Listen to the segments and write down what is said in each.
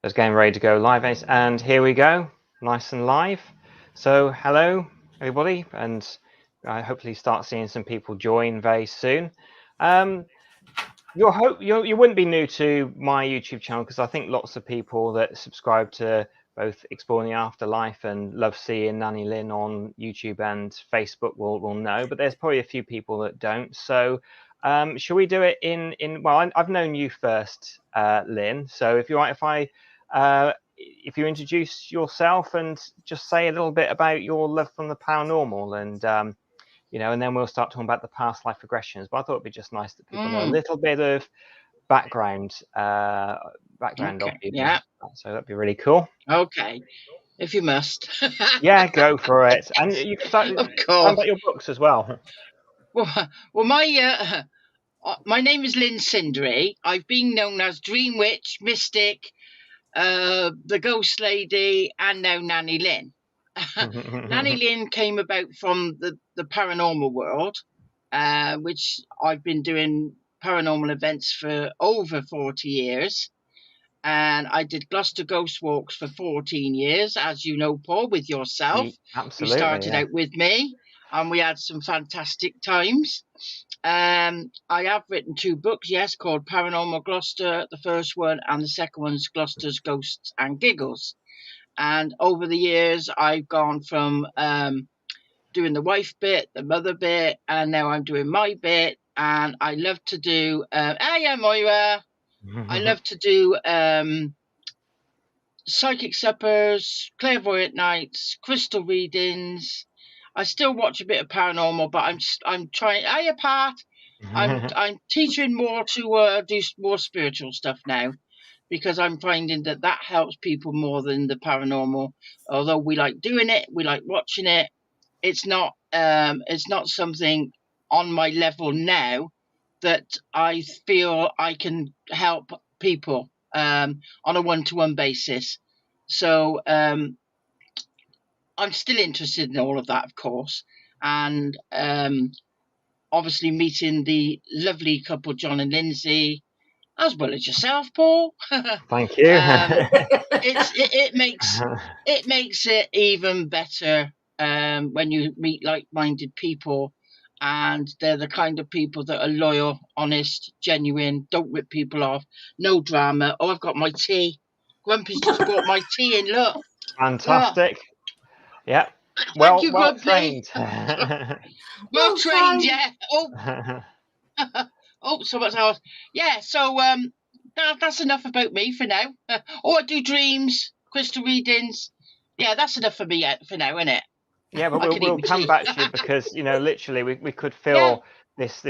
Just getting ready to go live, and here we go, nice and live. So hello everybody, and I hopefully start seeing some people join very soon. You wouldn't be new to my YouTube channel, because I think lots of people that subscribe to both Exploring the Afterlife and love seeing Nanny Lyn on YouTube and Facebook will know, but there's probably a few people that don't. So shall we do it in well, I've known you first, Lyn, so if you're right, if you introduce yourself and just say a little bit about your love from the paranormal, and and then we'll start talking about the past life regressions. But I thought it'd be just nice that people know a little bit of background of you. Yeah. So that'd be really cool. Okay, if you must. Yeah, go for it. And you can start about your books as well. Well, my name is Lyn Cinderey. I've been known as Dream Witch, Mystic, the Ghost Lady, and now Nanny Lyn. Nanny Lyn came about from the paranormal world, which I've been doing paranormal events for over 40 years. And I did Gloucester Ghost Walks for 14 years, as you know, Paul, with yourself. Absolutely. You started out with me, and we had some fantastic times. I have written 2 books, yes, called Paranormal Gloucester, the first one, and the second one's Gloucester's Ghosts and Giggles. And over the years, I've gone from doing the wife bit, the mother bit, and now I'm doing my bit. And I love to do, Moira. I love to do psychic suppers, clairvoyant nights, crystal readings. I still watch a bit of paranormal, but I'm trying. I'm teaching more to do more spiritual stuff now, because I'm finding that helps people more than the paranormal. Although we like doing it, we like watching it. It's not something on my level now that I feel I can help people on a one-to-one basis. So I'm still interested in all of that, of course, and obviously meeting the lovely couple John and Lindsay, as well as yourself, Paul. Thank you. It makes it even better when you meet like-minded people, and they're the kind of people that are loyal, honest, genuine, don't rip people off, no drama. Oh, I've got my tea. Grumpy's just brought my tea in, look. Fantastic. Yeah. Thank you, well Grumpy. trained. Well trained, yeah. Oh, so much else. Yeah, so that's enough about me for now. I do dreams, crystal readings. Yeah, that's enough for me for now, isn't it? Yeah, but we'll come back to you, because literally we could fill this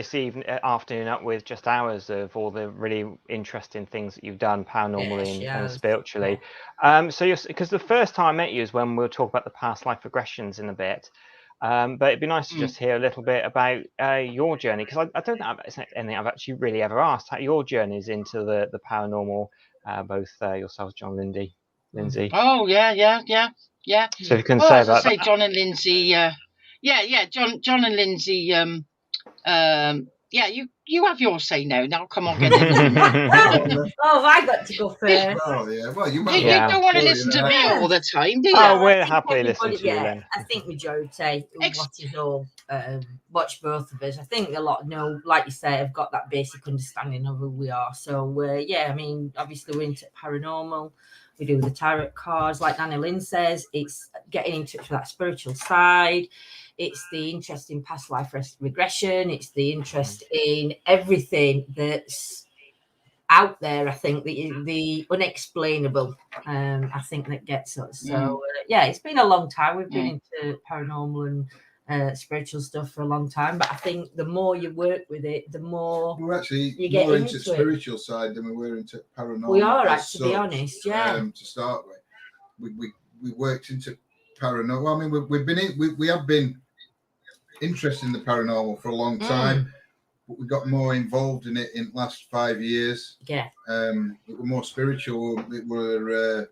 afternoon up with just hours of all the really interesting things that you've done paranormally and spiritually. So because the first time I met you is when we'll talk about the past life regressions in a bit. But it'd be nice to just hear a little bit about your journey, because I don't know it's anything I've actually really ever asked, how your journeys into the paranormal, both yourselves, John, Lindsay. Oh yeah. So if you can say about that. John and Lindsay, John and Lindsay, you have your say now. Now come on, get it. I got to go first. Oh yeah, well you don't want to listen to me all the time, do you? Oh, we're happily listening to you then. I think majority watches all watch both of us. I think a lot know, like you say, have got that basic understanding of who we are. So I mean, obviously we're into paranormal. We do the tarot cards, like Nanny Lyn says. It's getting in touch with that spiritual side. It's the interest in past life regression. It's the interest in everything that's out there. I think the unexplainable. I think that gets us. So it's been a long time. We've been into paranormal and spiritual stuff for a long time, but I think the more you work with it, the more we're actually you get more into it. Spiritual side than we were into paranormal. We are, to be honest, to start with, we worked into paranormal. I mean, we have been interested in the paranormal for a long time, but we got more involved in it in the last 5 years. Yeah. It were more spiritual. It were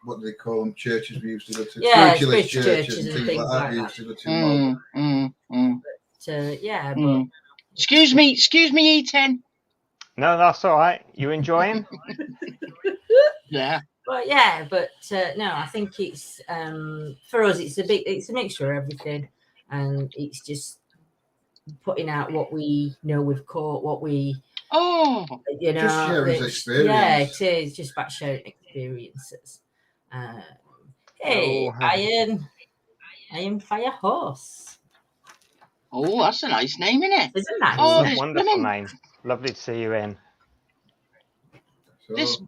what do they call them? Churches we used to go to. Yeah, spiritualist churches and things like that. We used to go to. But Excuse me, Ethan. No, that's all right. You enjoying? Yeah. But yeah, no, I think it's for us. It's a mixture of everything, and it's just putting out what we know we've caught, what we just sharing experience. Yeah, it is just about sharing experiences. Hey, Iron Fire Horse. Oh, that's a nice name, isn't it? Isn't that? Oh, It's a wonderful name. Lovely to see you in. So, this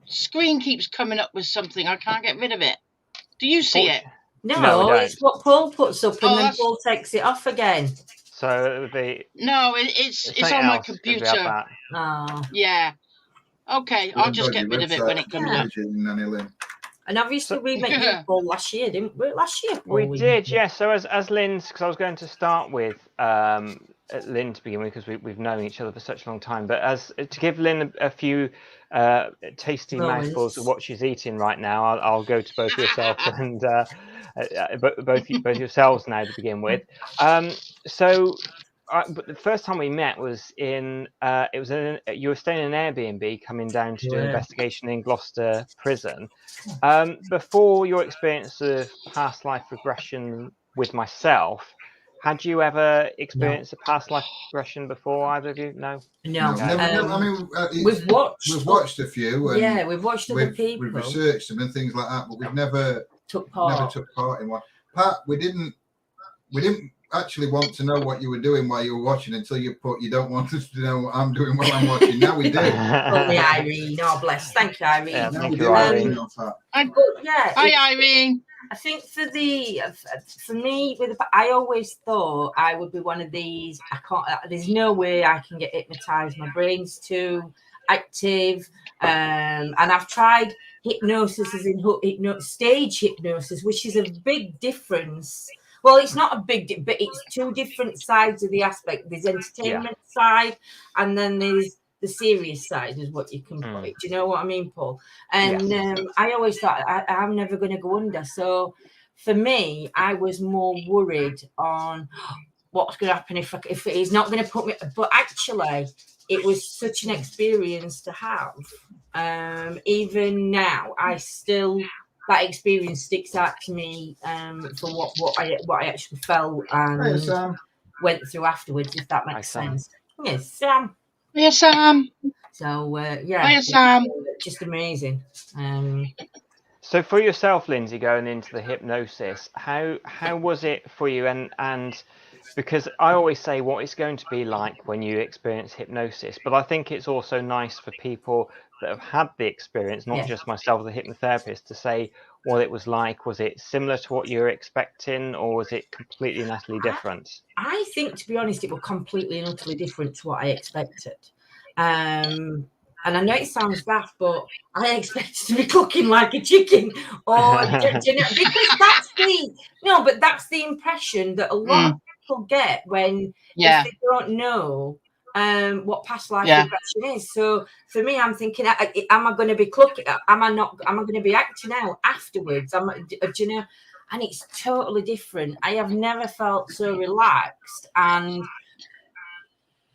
screen keeps coming up with something. I can't get rid of it. Do you see it? No, it's what Paul puts up, and then Paul takes it off again. So it's on my computer. Oh. Yeah. Okay, I'll just get rid of it when it comes up. Nanny Lyn. And obviously we met you, Paul, last year, didn't we? Last year, Paul, we did, yes. So as Lyn's, because I was going to start with Lyn to begin with, because we've known each other for such a long time. But to give Lyn a few tasty mouthfuls of what she's eating right now, I'll go to both yourself and both yourselves now to begin with. But the first time we met was you were staying in an Airbnb, coming down to do an investigation in Gloucester prison. Before your experience of past life regression with myself, had you ever experienced a past life regression before, either of you? No. Never, I mean, we've watched a few. And we've watched other people. We've researched them and things like that, but we've never took part in one. Pat, we didn't actually want to know what you were doing while you were watching until you don't want us to know what I'm doing while I'm watching. Now we do. Only Irene. Oh, bless. Thank you, Irene. Yeah, thank you, Irene. Hi, Irene. I think for me, I always thought I would be one of these. There's no way I can get hypnotized. My brain's too active. And I've tried hypnosis as in stage hypnosis, which is a big difference. Well, it's not a big, but it's two different sides of the aspect. There's entertainment side, and then there's the serious side, is what you can put it. Do you know what I mean, Paul? And I always thought I'm never going to go under. So for me, I was more worried on what's going to happen if he's not going to put me. But actually, it was such an experience to have. Even now, that experience sticks out to me for what I actually felt and went through afterwards, if that makes sense. Yes, Sam. Yes, Sam. So Hiya, Sam. Just amazing. So for yourself, Lindsay, going into the hypnosis, how was it for you? And because I always say what it's going to be like when you experience hypnosis, but I think it's also nice for people that have had the experience, not just myself, the hypnotherapist, to say what it was like. Was it similar to what you were expecting, or was it completely and utterly different? I think, to be honest, it was completely and utterly different to what I expected. And I know it sounds daft, but I expected to be cooking like a chicken, or because that's the impression that a lot of people get when if they don't know what past life regression is. So for me, I'm thinking, am I going to be cooking? Am I going to be acting out afterwards? Do you know? And it's totally different. I have never felt so relaxed, and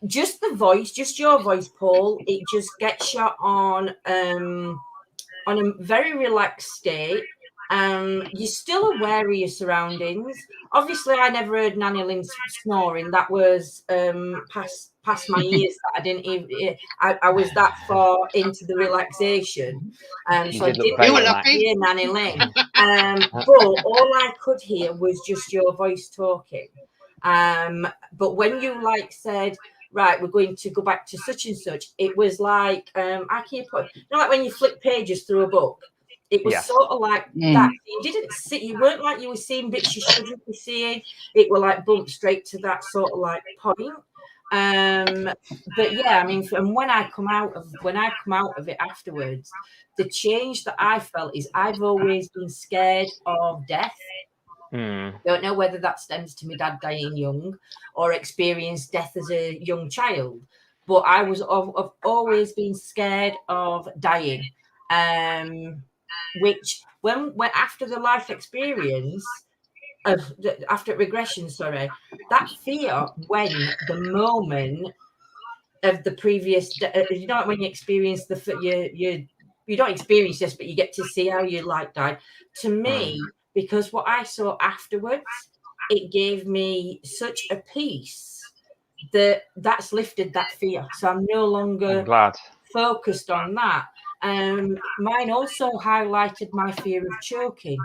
just the voice, just your voice, Paul, it just gets you on a very relaxed state. You're still aware of your surroundings. Obviously, I never heard Nanny Lyn snoring. That was past my ears. That I didn't even. I was that far into the relaxation, so I didn't hear Nanny Lyn. But all I could hear was just your voice talking. But when you said, right, we're going to go back to such and such, it was like I keep putting, like when you flip pages through a book. It was sort of like that. You didn't see. You weren't like you were seeing bits you shouldn't be seeing. It were like bumped straight to that sort of like point. But yeah, I mean, and when I come out of it afterwards, the change that I felt is I've always been scared of death. Don't know whether that stems to my dad dying young or experienced death as a young child, but I've always been scared of dying. Which when after the life experience after regression, that fear when the moment of the previous, when you experience you don't experience this, but you get to see how your life died. To me, because what I saw afterwards, it gave me such a peace that's lifted that fear. So I'm no longer focused on that. Mine also highlighted my fear of choking,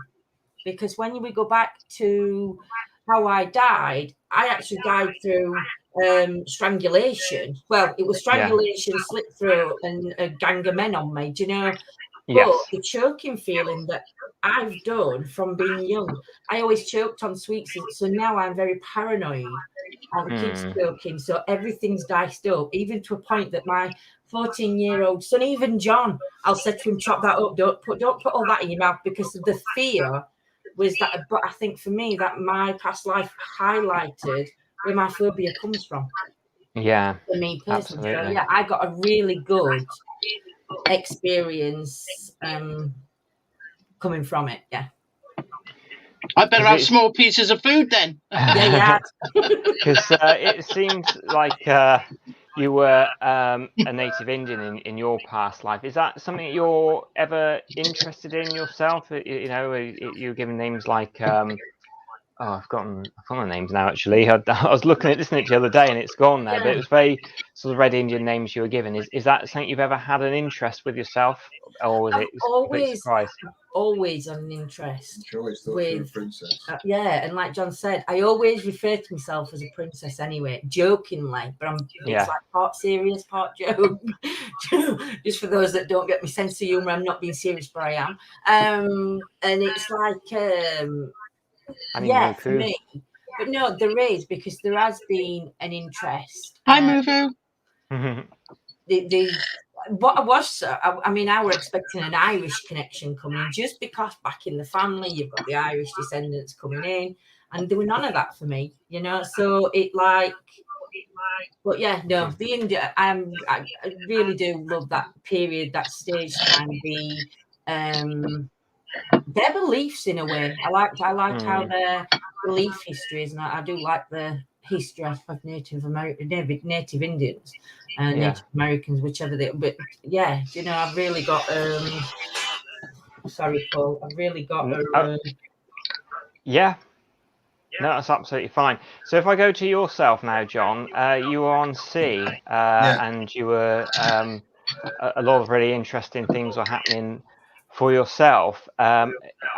because when we go back to how I died, I actually died through strangulation. Well, it was strangulation, slit throat, and a gang of men on me, do you know? But the choking feeling that I've done from being young, I always choked on sweets. So now I'm very paranoid on kids choking. So everything's diced up, even to a point that my 14-year-old son, even John, I'll say to him, chop that up, don't put all that in your mouth, because of the fear was that. But I think for me, that my past life highlighted where my phobia comes from. Yeah. For me personally. Absolutely. So yeah, I got a really good experience coming from it. Yeah. I better have small pieces of food then. Yeah. Because it seems like you were a native Indian in your past life. Is that something that you're ever interested in yourself? You know, you're given names like I've forgotten the names now. Actually, I was looking at this the other day and it's gone now. But it was very sort of Red Indian names you were given. Is that something you've ever had an interest with yourself, or was it a complete surprise? Always an interest. She always thought she was a princess. Yeah, and like John said, I always refer to myself as a princess anyway, jokingly, but it's like part serious, part joke. Just for those that don't get my sense of humour, I'm not being serious, but I am. And it's like, for me. But no, there is, because there has been an interest. Hi, Muvu. What I was, I mean, I were expecting an Irish connection coming, just because back in the family you've got the Irish descendants coming in, and there were none of that for me, you know. So it like, but yeah, no, the India, I really do love that period, that stage time, their beliefs in a way. I like how their belief history is, and I do like the history of Native Indians and Native Americans, whichever they. But yeah, you know, I've really got. Sorry, Paul. I've really got. Yeah. No, that's absolutely fine. So if I go to yourself now, John, you were on sea, and you were a lot of really interesting things were happening for yourself. I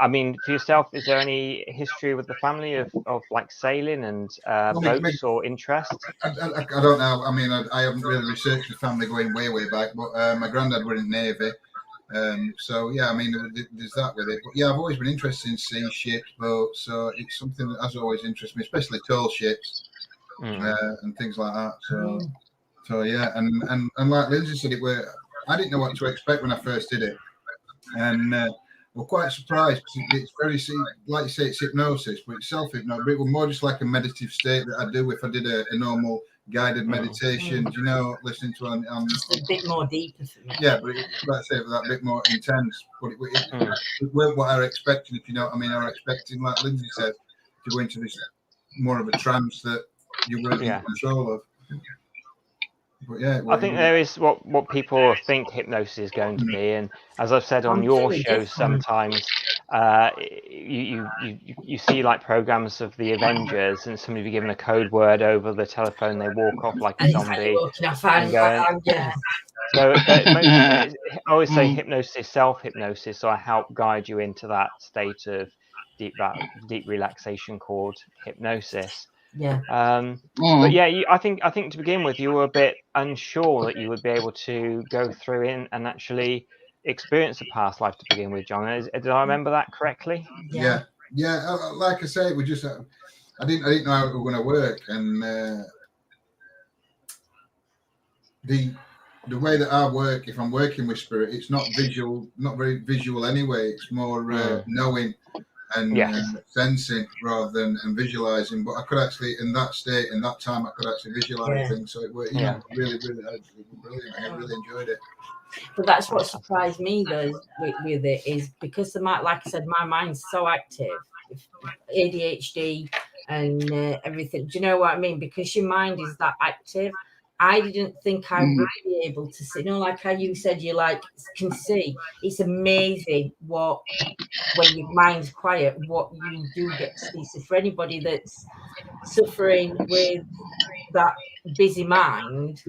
mean, for yourself, is there any history with the family of like sailing and boats or interest? I don't know. I mean, I haven't really researched the family going way back, but my granddad were in the Navy. So yeah, I mean, there's that with it. But yeah, I've always been interested in sea ships, boats. So it's something that has always interested me, especially tall ships and things like that. So yeah, and like Lindsay said, I didn't know what to expect when I first did it, and we're quite surprised because it's very, like you say, it's hypnosis, but it's self-hypnosis. But it was more just like a meditative state that I do if I did a normal guided meditation, you know, listening to just a bit more deeper for me. Yeah, but let's say it was that bit more intense. But it weren't what I was expecting, if you know what I mean. I was expecting, like Lindsay said, to go into this more of a trance that you weren't in control of. But yeah, I think there is what people think hypnosis is going to be, and as I've said on your shows, sometimes you see like programs of the Avengers, and somebody be given a code word over the telephone, they walk off like a zombie. So I always say hypnosis, self-hypnosis. So I help guide you into that state of deep relaxation called hypnosis. Yeah. But yeah, I think to begin with, you were a bit unsure that you would be able to go through and actually experience a past life to begin with, John. Did I remember that correctly? Yeah. Like I say, we just I didn't know how it was going to work, and the way that I work, if I'm working with spirit, it's not visual, not very visual anyway. It's more knowing and sensing rather than visualizing. But I could actually, in that state, in that time, I could actually visualize things. So it was, really brilliant. I really enjoyed it. But that's what surprised me though with it, is because like I said, my mind's so active, ADHD and everything. Do you know what I mean? Because your mind is that active. I didn't think I would be able to see. Like how you said, you can see. It's amazing when your mind's quiet, what you do get to see. So for anybody that's suffering with that busy mind,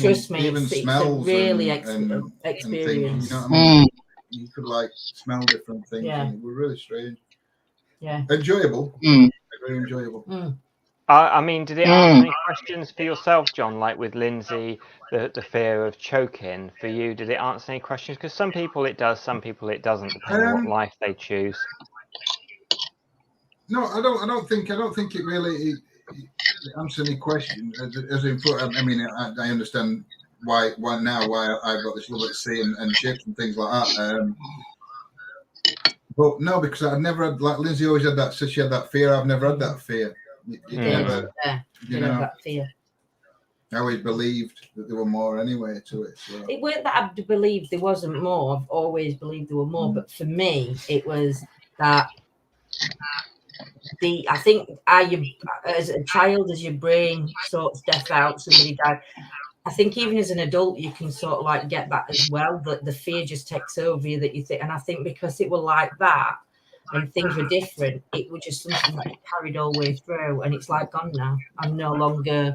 trust me, even it's smells a really and experience. Things, you know what I mean? You could smell different things, and it was really strange. Yeah, enjoyable. Very enjoyable. I mean, did it answer any questions for yourself, John? Like with Lindsay, the fear of choking. For you, did it answer any questions? Because some people it does, some people it doesn't, depending on what life they choose. No, I don't think it really answers any question. As in, I mean, I understand why I've got this love at sea and ships and things like that. But no, because I've never had, like Lindsay always had that. So she had that fear. I've never had that fear. Never, you know, that fear. I always believed that there were more anyway to it. So. It weren't that I believed there wasn't more. I've always believed there were more. But for me, it was that I think as a child, as your brain sorts death out, somebody died. I think even as an adult, you can sort of get that as well. That the fear just takes over you. That you think, and I think because it were like that. And things were different, it was just something that carried all the way through, and it's gone now. I'm no longer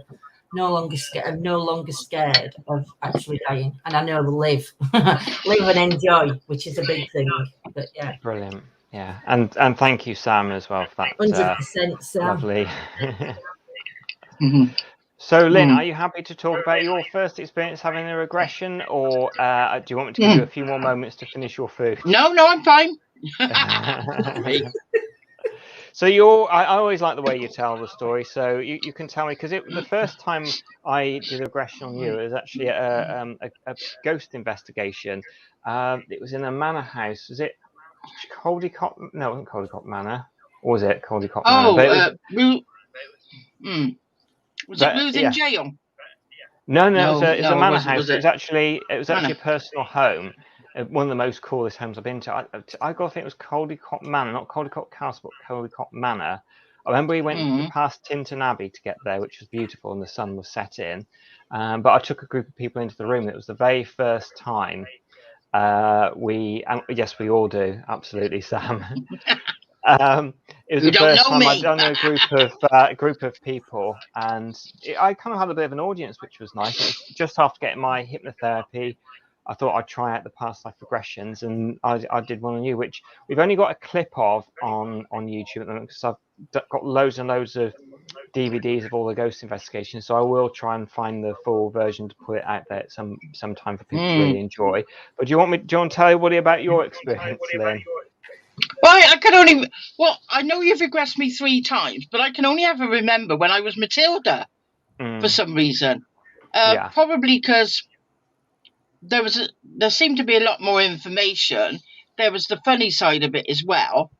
scared. I'm no longer scared of actually dying, and I know to live and enjoy, which is a big thing. But yeah, brilliant. Yeah, and thank you, Sam, as well for that. 100%, Sam. Lovely. So, Lyn, are you happy to talk about your first experience having a regression, or do you want me to give you a few more moments to finish your food? No, I'm fine. So I always like the way you tell the story. So you can tell me, because the first time I did a regression on you, it was actually a ghost investigation. It was in a manor house. Was it Caldecott? No, it wasn't Caldecott Manor. Or was it Caldecott Manor? Was it Ruth in jail? No, it was a manor house. Was it was actually a personal home. One of the most coolest homes I've been to. I got to think it was Caldecott Manor, not Caldecott Castle, but Caldecott Manor. I remember we went past Tintern Abbey to get there, which was beautiful, and the sun was set in. But I took a group of people into the room. It was the very first time yes, we all do, absolutely, Sam. It was the first time I'd done a group of people, and I kind of had a bit of an audience, which was nice. It was just after getting my hypnotherapy. I thought I'd try out the past life regressions, and I did one on you, which we've only got a clip of on YouTube at the moment, because I've got loads and loads of DVDs of all the ghost investigations. So I will try and find the full version to put it out there at some time for people to really enjoy. But do you want to tell everybody about your experience, Lyn? Well, I know you've regressed me 3 times, but I can only ever remember when I was Matilda for some reason. Probably because there seemed to be a lot more information. There was the funny side of it as well.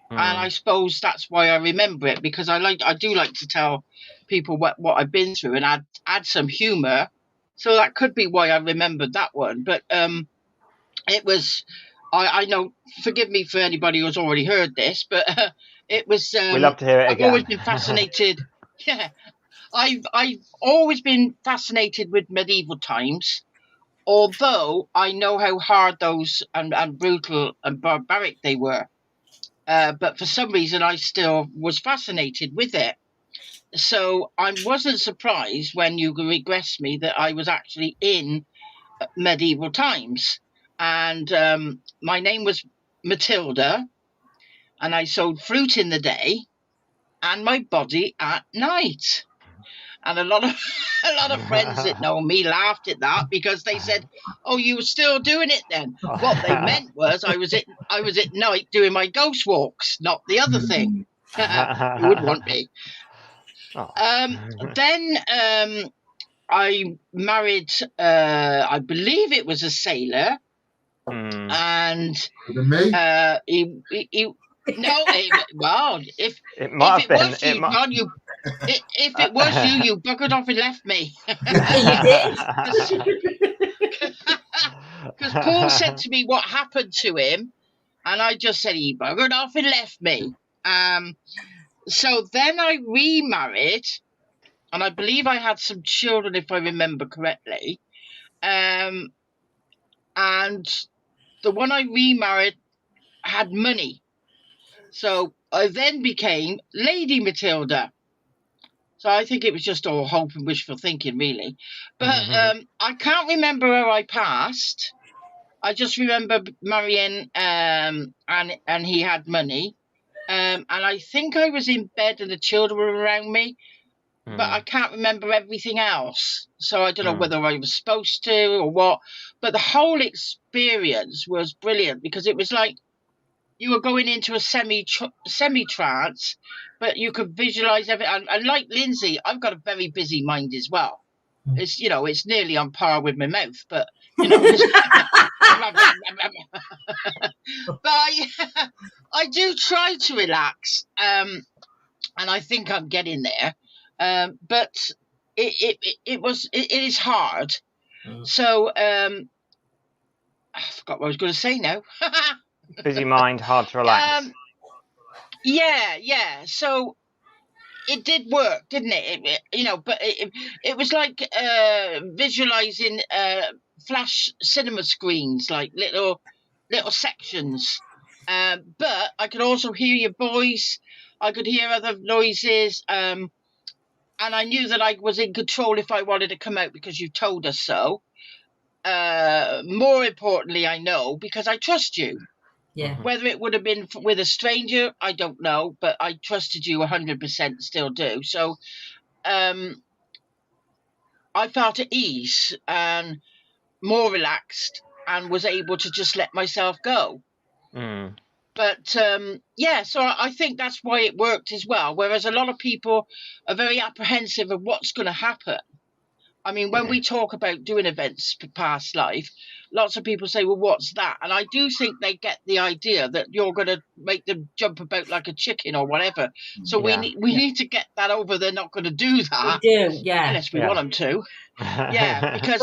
And I suppose that's why I remember it, because I do like to tell people what I've been through and add some humour. So that could be why I remembered that one. But it was, I know, forgive me for anybody who's already heard this, but it was. We love to hear it again. I've always been fascinated. I've always been fascinated with medieval times, although I know how hard those and brutal and barbaric they were. But for some reason, I still was fascinated with it. So I wasn't surprised when you regressed me that I was actually in medieval times. And my name was Matilda, and I sold fruit in the day and my body at night. And a lot of friends that know me laughed at that, because they said, "Oh, you were still doing it then?" What they meant was I was at night doing my ghost walks, not the other thing. You would want me. Then I married. I believe it was a sailor, and he well, if it was you, John, if it was you buggered off and left me. You did. Because Paul said to me what happened to him, and I just said he buggered off and left me. So then I remarried, and I believe I had some children, if I remember correctly. And the one I remarried had money. So I then became Lady Matilda. So I think it was just all hope and wishful thinking, really. But I can't remember where I passed. I just remember marrying, and he had money. And I think I was in bed and the children were around me, but I can't remember everything else. So I don't know whether I was supposed to or what. But the whole experience was brilliant because it was like you were going into a semi-trance, but you could visualize everything. And like Lindsay, I've got a very busy mind as well. It's, you know, it's nearly on par with my mouth, but, you know. But I do try to relax, and I think I'm getting there. But it is hard. So I forgot what I was going to say now. Busy mind, hard to relax. Yeah. So it did work, didn't it? You know, but it was like visualizing flash cinema screens, like little sections. But I could also hear your voice. I could hear other noises. And I knew that I was in control if I wanted to come out because you told us so. More importantly, I know because I trust you. Yeah. Whether it would have been with a stranger, I don't know, but I trusted you 100%, still do. So I felt at ease and more relaxed and was able to just let myself go. But so I think that's why it worked as well. Whereas a lot of people are very apprehensive of what's going to happen. I mean, when we talk about doing events for past life, lots of people say, well, what's that? And I do think they get the idea that you're going to make them jump about like a chicken or whatever. So we need to get that over. They're not going to do that. We do, yeah. Unless we want them to. Yeah, because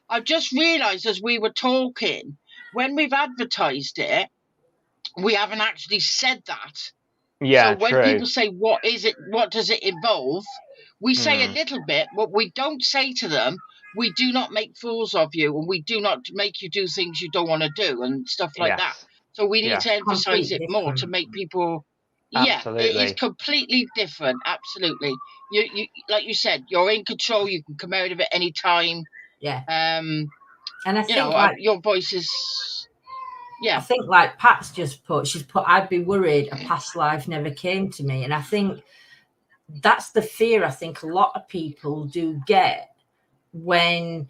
I've just realised as we were talking, when we've advertised it, we haven't actually said that. Yeah, so when people say, what is it? What does it involve? We say a little bit, but we don't say to them, we do not make fools of you, and we do not make you do things you don't want to do and stuff like that. So we need to emphasize it more to make people, absolutely. It is completely different. Absolutely. You like you said, you're in control. You can come out of it any time. Yeah. And I think your voice is... Yeah. I think like Pat's just put, I'd be worried a past life never came to me. And I think that's the fear I think a lot of people do get when,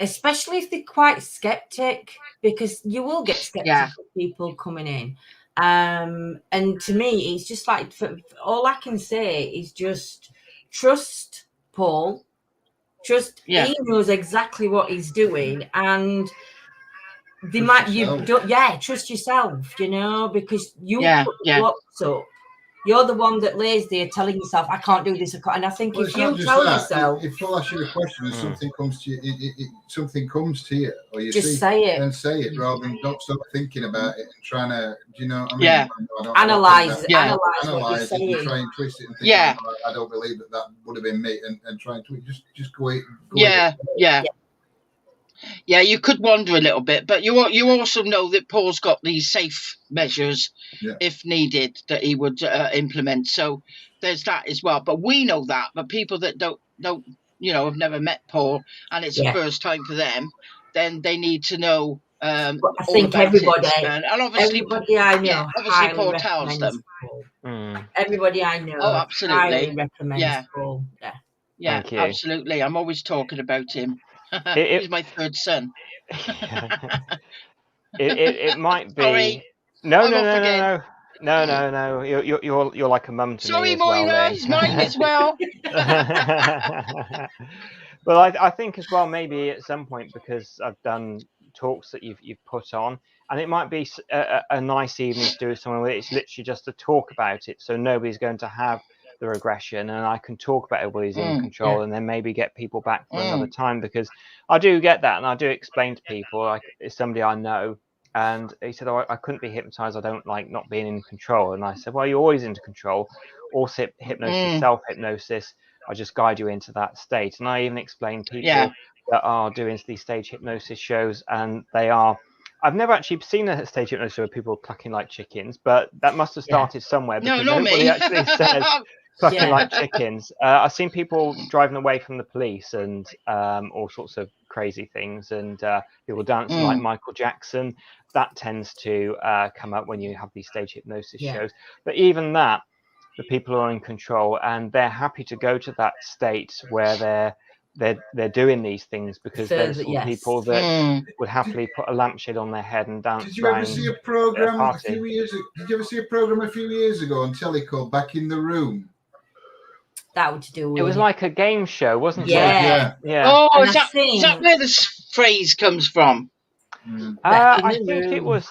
especially if they're quite skeptic, because you will get skeptical people coming in. And to me, it's just like, all I can say is just trust Paul. He knows exactly what he's doing, and they trust yourself, you know, because you put the blocks up. You're the one that lays there telling yourself, I can't do this. And I think if you tell yourself, if Paul asks you a question and something comes to you, something comes to you, or you just say it, then say it rather than don't stop thinking about it and trying to, do you know what I mean? Yeah. Analyze it and try and twist it and think, I don't believe that would have been me, and try and just go it. Yeah, you could wonder a little bit, but you also know that Paul's got these safe measures, if needed, that he would implement. So there's that as well. But we know that. But people that don't have never met Paul and it's the first time for them, then they need to know. I think everybody, and obviously, everybody I know, obviously Paul tells them. Everybody I know, highly recommends Paul. Yeah, absolutely. I'm always talking about him. He's my third son. it might be. Sorry. No. You're like a mum to me. Sorry, as well, Moira. He's mine as well. Well, I think as well, maybe at some point, because I've done talks that you've put on, and it might be a nice evening to do with someone where it's literally just to talk about it, so nobody's going to have the regression, and I can talk about everybody's in control, and then maybe get people back for another time, because I do get that, and I do explain to people, like, it's somebody I know, and he said, I couldn't be hypnotized, I don't like not being in control. And I said, well, you're always into control. Also hypnosis, self-hypnosis, I just guide you into that state. And I even explain people that are doing these stage hypnosis shows, and they are. I've never actually seen a stage hypnosis show where people are clucking like chickens, but that must have started somewhere, because not nobody me. actually says clucking like chickens. I've seen people driving away from the police and all sorts of crazy things, and people dancing like Michael Jackson. That tends to come up when you have these stage hypnosis shows. But even that, the people are in control, and they're happy to go to that state where they're doing these things, because they're the sort of people that would happily put a lampshade on their head and dance. Did you ever see a program a few years ago? Did you ever see a program a few years ago on telly called Back in the Room? That would do with it was like a game show, wasn't it? Yeah. Oh, is that where this phrase comes from? I think it was.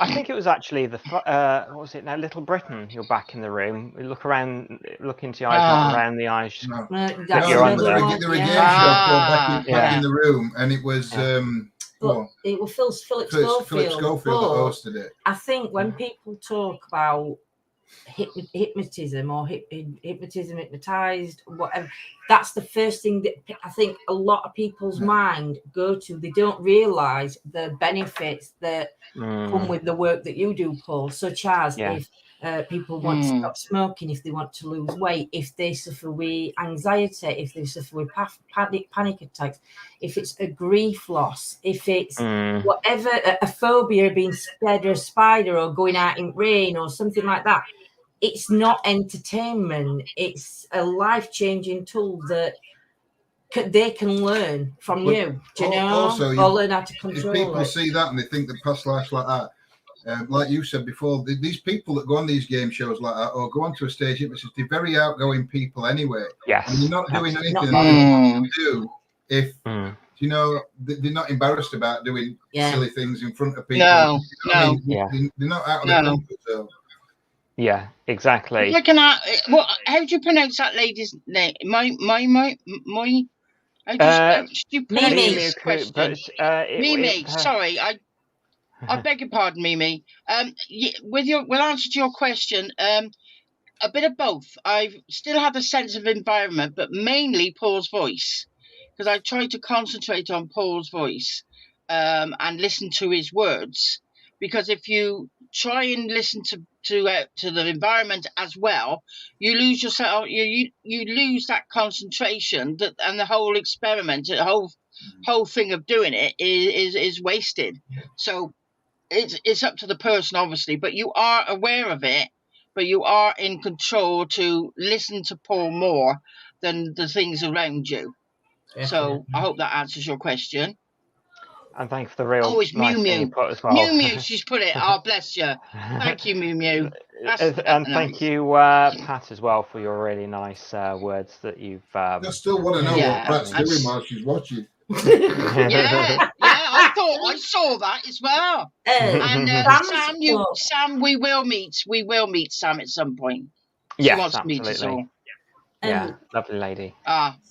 I think it was actually what was it now? Little Britain. You're back in the room. You look around, look into your eyes, not around the eyes. No. You're under. There was a game show called Back in the Room, and it was. It was Philip Schofield that hosted it. I think when people talk about hypnotism or hypnotized, whatever, that's the first thing that I think a lot of people's mind go to. They don't realize the benefits that come with the work that you do, Paul, such as if people want to stop smoking, if they want to lose weight, if they suffer with anxiety, if they suffer with panic attacks, if it's a grief loss, if it's whatever, a phobia, being scared of a spider or going out in rain or something like that. It's not entertainment. It's a life-changing tool that they can learn from you. Do you know? Also, or learn how to control it. People see that and they think that past lives like that. Like you said before, these people that go on these game shows like that or go onto a stage hypnotist, they're very outgoing people anyway. Yes. And they're not doing anything they do if, you know, they're not embarrassed about doing silly things in front of people. No, I mean, they're not out of their comfort zone. Yeah, exactly. How do you pronounce that lady's name? How do you pronounce this question? Mimi. Sorry, I beg your pardon, Mimi. With answer to your question, a bit of both. I've still had a sense of environment, but mainly Paul's voice, because I try to concentrate on Paul's voice and listen to his words. Because if you try and listen to the environment as well, you lose yourself. You lose that concentration. And the whole experiment, the whole thing of doing it is wasted. So it's up to the person, obviously, but you are aware of it. But you are in control to listen to Paul more than the things around you. Definitely. So I hope that answers your question. And thank you for the real. Oh, it's nice Mew Mew. Put as well. Mew Mew, she's put it. Oh, bless you. Thank you, Mew Mew. And thank you, Pat, as well, for your really nice words that you've. I still want to know what Pat's doing while she's watching. I saw that as well. And Sam, we will meet Sam at some point. She wants to meet us all. Yeah, lovely lady.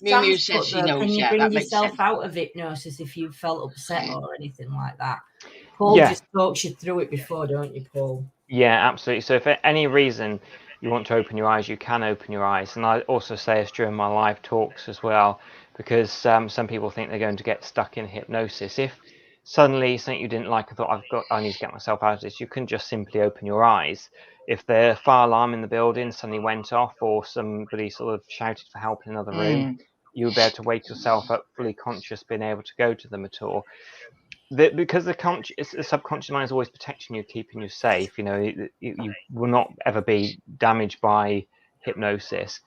Mew Mew says she knows. Can you bring yourself out of hypnosis if you felt upset or anything like that? Paul just talks you through it before, don't you, Paul? Yeah, absolutely. So if for any reason you want to open your eyes, you can open your eyes. And I also say this during my live talks as well, because some people think they're going to get stuck in hypnosis. If suddenly something you didn't like, I need to get myself out of this, you can just simply open your eyes. If the fire alarm in the building suddenly went off, or somebody sort of shouted for help in another room, you'll be able to wake yourself up fully conscious, being able to go to them at all. Because the subconscious mind is always protecting you, keeping you safe. You know, you will not ever be damaged by hypnosis.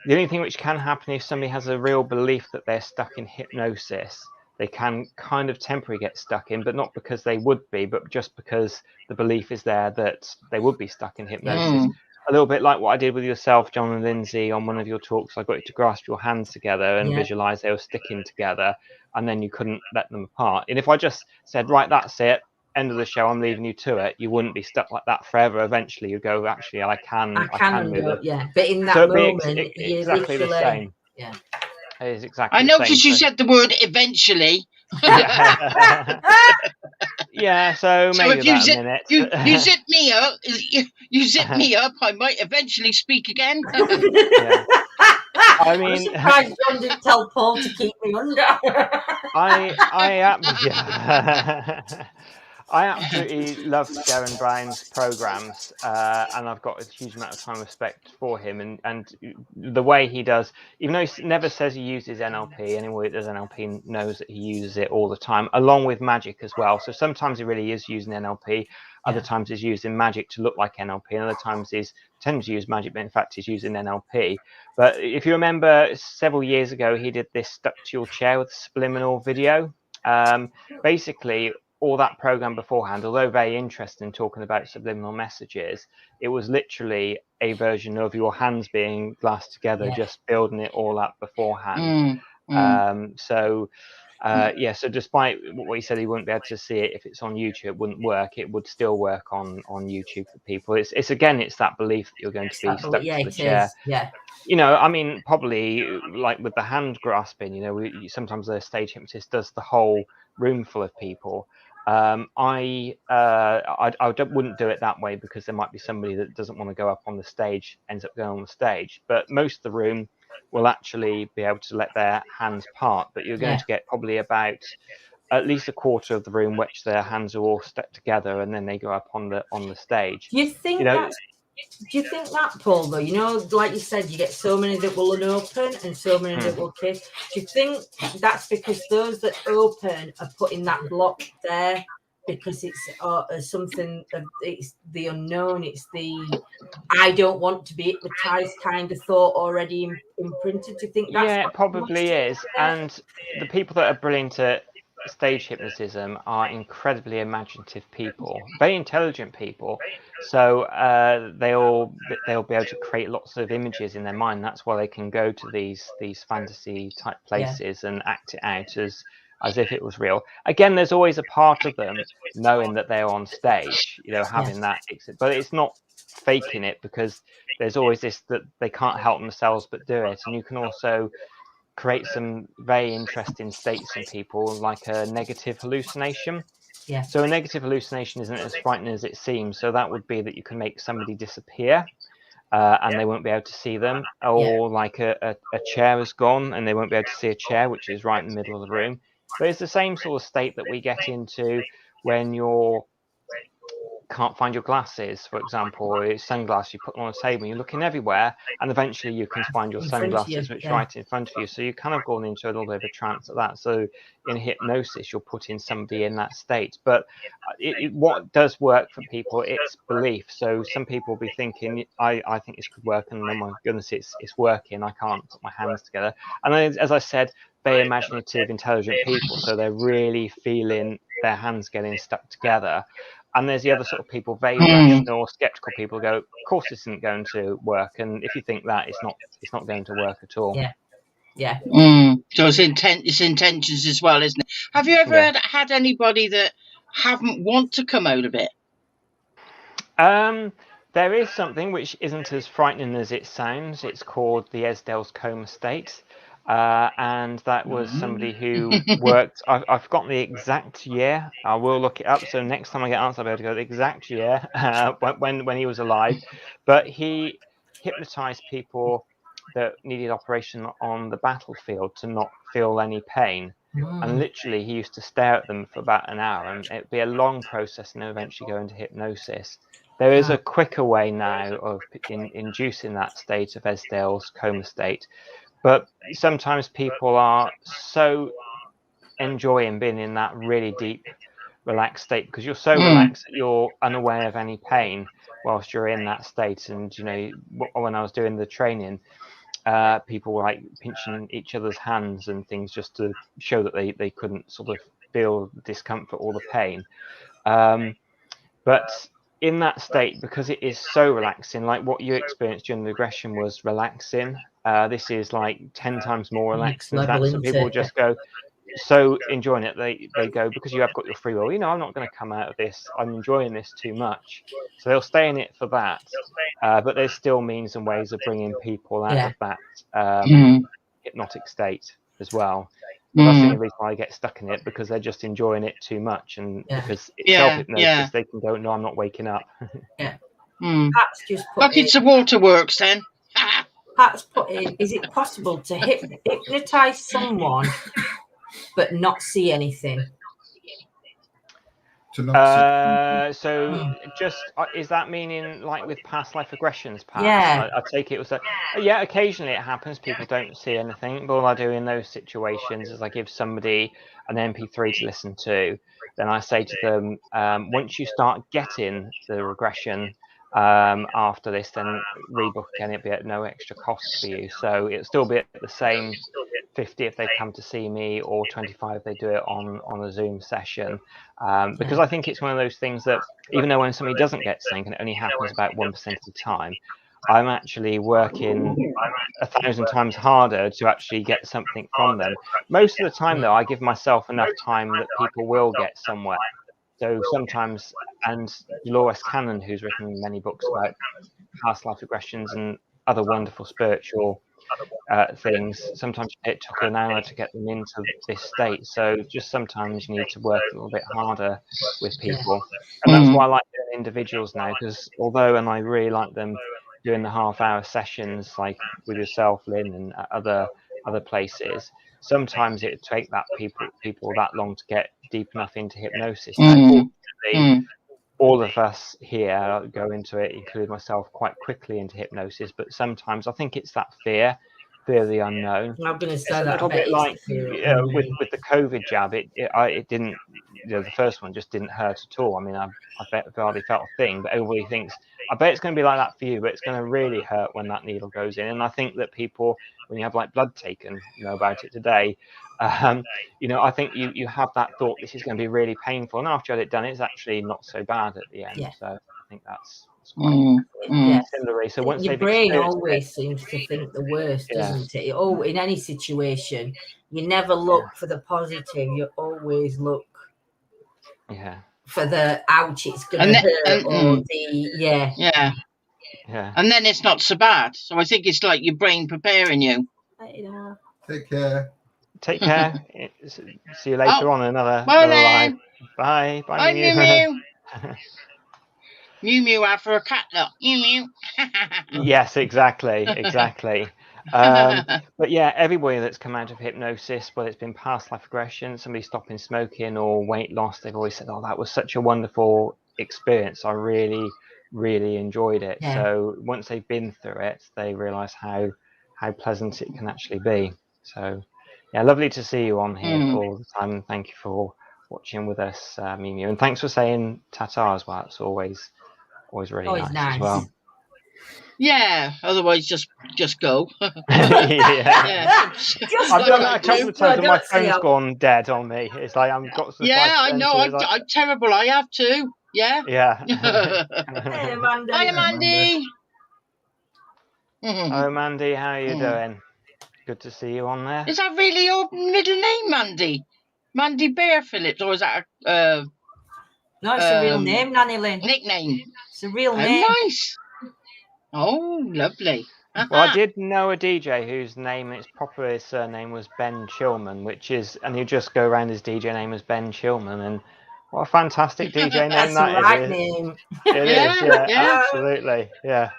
The only thing which can happen if somebody has a real belief that they're stuck in hypnosis, they can kind of temporarily get stuck in, but not because they would be, but just because the belief is there that they would be stuck in hypnosis. A little bit like what I did with yourself, John and Lindsay, on one of your talks. I got you to grasp your hands together and visualize they were sticking together, and then you couldn't let them apart. And if I just said, right, that's it, end of the show, I'm leaving you to it, you wouldn't be stuck like that forever. Eventually you go, actually, I can move it. Yeah, but in that moment, exactly the same. Yeah. It is exactly I noticed you said the word eventually. Yeah, so maybe if you about a minute. You zip me up. You zip me up. I might eventually speak again. I I'm mean, surprised John didn't tell Paul to keep me under. I absolutely love Darren Brown's programs, and I've got a huge amount of time and respect for him, and the way he does, even though he never says he uses NLP, anyone that does NLP knows that he uses it all the time, along with magic as well. So sometimes he really is using NLP, other times he's using magic to look like NLP, and other times he's tends to use magic, but in fact he's using NLP. But if you remember, several years ago, he did this stuck to your chair with subliminal video. Basically, all that program beforehand, although very interesting talking about subliminal messages, it was literally a version of your hands being glassed together, just building it all up beforehand. So despite what he said, he wouldn't be able to see it if it's on YouTube, it wouldn't work. It would still work on YouTube for people. It's that belief that you're going to be stuck to the chair. You know, I mean, probably like with the hand grasping, you know, sometimes the stage hypnotist does the whole room full of people. I wouldn't do it that way, because there might be somebody that doesn't want to go up on the stage, ends up going on the stage. But most of the room will actually be able to let their hands part, but you're going to get probably about at least a quarter of the room which their hands are all stuck together, and then they go up on the stage. Do you think that, Paul, though, you know, like you said, you get so many that will unopen and so many that will kiss. Do you think that's because those that open are putting that block there because it's something, it's the unknown, it's the I don't want to be hypnotized kind of thought already imprinted? Do you think that's it probably is. And the people that are brilliant at stage hypnotism are incredibly imaginative people, very intelligent people. So they'll be able to create lots of images in their mind. That's why they can go to these fantasy type places and act it out as if it was real. Again, there's always a part of them knowing that they're on stage, you know, having that exit, but it's not faking it, because there's always this that they can't help themselves but do it. And you can also create some very interesting states in people, like a negative hallucination. So a negative hallucination isn't as frightening as it seems. So that would be that you can make somebody disappear and they won't be able to see them, or like a chair is gone and they won't be able to see a chair, which is right in the middle of the room. But it's the same sort of state that we get into when you're can't find your glasses, for example, or sunglasses, you put them on a table, you're looking everywhere, and eventually you can find your sunglasses, which are right in front of you. So you're kind of going into a little bit of a trance of that. So in hypnosis, you're putting somebody in that state. But what does work for people, it's belief. So some people will be thinking, I think this could work, and oh my goodness, it's working, I can't put my hands together. And then, as I said, very imaginative, intelligent people, so they're really feeling their hands getting stuck together. And there's the other sort of people, very rational, skeptical people, go, of course this isn't going to work. And if you think that, it's not going to work at all. So it's intentions as well, isn't it? Have you ever had anybody that haven't want to come out of it? There is something which isn't as frightening as it sounds. It's called the Esdell's Coma state. And that was somebody who worked, I've forgotten the exact year, I will look it up, so next time I get answered I'll be able to go the exact year when he was alive. But he hypnotized people that needed operation on the battlefield to not feel any pain. And literally he used to stare at them for about an hour, and it'd be a long process and eventually go into hypnosis. There is a quicker way now of inducing that state of Esdell's coma state. But sometimes people are so enjoying being in that really deep, relaxed state, because you're so relaxed that you're unaware of any pain whilst you're in that state. And, you know, when I was doing the training, people were like pinching each other's hands and things just to show that they couldn't sort of feel the discomfort or the pain. But in that state, because it is so relaxing, like what you experienced during the regression was relaxing, this is like 10 times more relaxing than that. So people just go, so enjoying it, they go, because you have got your free will, you know, I'm not going to come out of this, I'm enjoying this too much. So they'll stay in it for that. But there's still means and ways of bringing people out of that hypnotic state as well. But that's the only reason why I get stuck in it, because they're just enjoying it too much, and because it's self-hypnosis, they can go, no, I'm not waking up. That's just it's a waterworks then. Pat's put in, is it possible to hypnotize someone but not see anything? To not So just is that meaning like with past life regressions, Pat? Yeah. I take it was yeah, occasionally it happens, people don't see anything, but all I do in those situations is I give somebody an MP3 to listen to, then I say to them, once you start getting the regression after this, then rebook again, it'll be at no extra cost for you, so it'll still be at the same 50 if they come to see me, or 25 if they do it on a Zoom session, because I think it's one of those things that even though when somebody doesn't get something and it only happens about 1% of the time, I'm actually working 1,000 times harder to actually get something from them. Most of the time though, I give myself enough time that people will get somewhere. So sometimes, and Dolores Cannon, who's written many books about past life regressions and other wonderful spiritual things, sometimes it took an hour to get them into this state. So just sometimes you need to work a little bit harder with people, and that's why I like doing individuals now, because although, and I really like them doing the half-hour sessions like with yourself, Lyn, and other places, sometimes it take that people that long to get deep enough into hypnosis. Now, fortunately, all of us here go into it, including myself, quite quickly into hypnosis, but sometimes I think it's that fear of the unknown. I'm going to say It's a that little bit like with the the COVID jab. It didn't, the first one just didn't hurt at all. I mean, I hardly felt a thing, but everybody thinks, I bet it's going to be like that for you, but it's going to really hurt when that needle goes in. And I think that people, when you have like blood taken, you know about it today, you know, I think you have that thought, this is going to be really painful, and after you had it done, it's actually not so bad at the end. Yeah. So I think that's quite similar. So once your they've brain experienced always seems to think the worst, Yeah. doesn't it? Oh, in any situation, you never look for the positive. You always look for the ouch, it's going to hurt, or the yeah. And then it's not so bad. So I think it's like your brain preparing you. Take care. Take care. See you later on another live. Bye. Bye, Mew Mew. Mew Mew out for a cat look. Mew Mew. Yes, exactly. But yeah, everybody that's come out of hypnosis, whether it's been past life regression, somebody stopping smoking, or weight loss, they've always said, oh, that was such a wonderful experience. I really, really enjoyed it. Yeah. So once they've been through it, they realise how pleasant it can actually be. So yeah, lovely to see you on here all the time. And thank you for watching with us, Mew Mew. And thanks for saying ta-ta as well. It's always really nice as well. Yeah, otherwise just go. Yeah. I've done that a couple of times when my phone's gone dead on me. It's like I'm got to. Yeah, I know. I'm terrible. I have to. Yeah. Yeah. Hey, Mandy. Hi, Mandy. Oh, Mandy, how are you doing? Good to see you on there. Is that really your middle name, Mandy? Mandy Bear Phillips, or is that a? No, it's a real name, Nanny Lyn. Nickname. It's a real name. Nice. Oh, lovely. Well, I did know a DJ whose name, its proper surname was Ben Chillman, and you just go around his DJ name as Ben Chillman, and what a fantastic DJ name that is. Right name. It is, yeah, absolutely, yeah.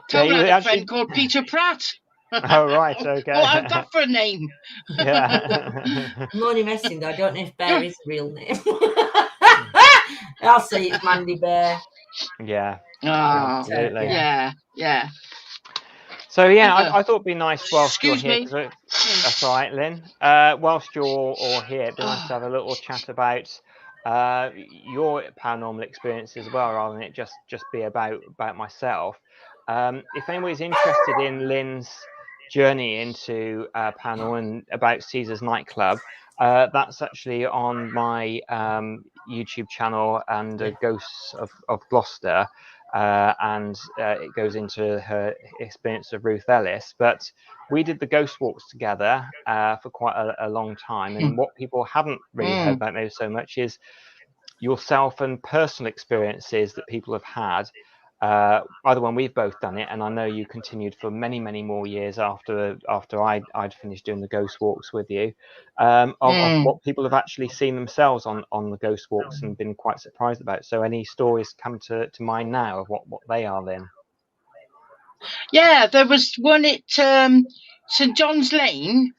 Tom had a friend called Peter Pratt. Oh, right, okay. What have that for a name? Yeah. I'm only messing, I don't know if Bear is a real name. I'll say it's Mandy Bear. Yeah. Oh, absolutely. Yeah. So yeah, I thought it'd be nice whilst Excuse you're here. me. That's all right, Lyn. Whilst you're all here, it'd be nice to have a little chat about your paranormal experience as well, rather than it just be about myself. If anybody's interested in Lyn's journey into paranormal and about Caesar's nightclub, that's actually on my YouTube channel, and Ghosts of Gloucester. And it goes into her experience of Ruth Ellis. But we did the ghost walks together for quite a long time. And what people haven't really heard about maybe so much is yourself and personal experiences that people have had, either when we've both done it, and I know you continued for many more years after I'd finished doing the ghost walks with you, of what people have actually seen themselves on the ghost walks and been quite surprised about. So any stories come to mind now of what they are then? Yeah, there was one at St John's Lane,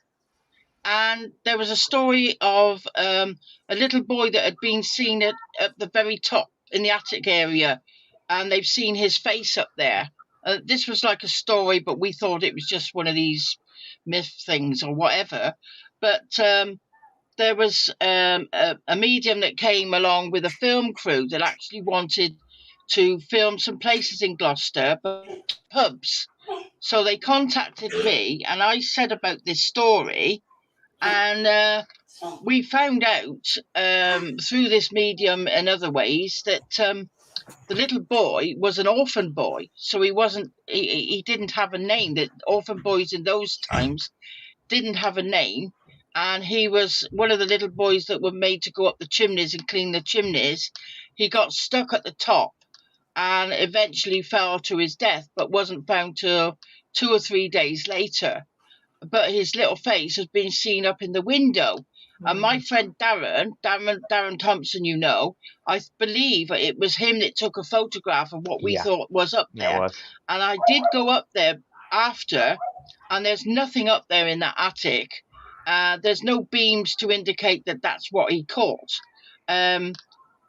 and there was a story of a little boy that had been seen at the very top in the attic area, and they've seen his face up there. This was like a story, but we thought it was just one of these myth things or whatever. But there was a medium that came along with a film crew that actually wanted to film some places in Gloucester, but pubs. So they contacted me, and I said about this story, and we found out through this medium and other ways that the little boy was an orphan boy. So he didn't have a name. That orphan boys in those times didn't have a name. And he was one of the little boys that were made to go up the chimneys and clean the chimneys. He got stuck at the top and eventually fell to his death, but wasn't found till 2 or 3 days later. But his little face has been seen up in the window. And my friend Darren Thompson, I believe it was him that took a photograph of what we thought was up there. And I did go up there after, and there's nothing up there in that attic. There's no beams to indicate that that's what he caught.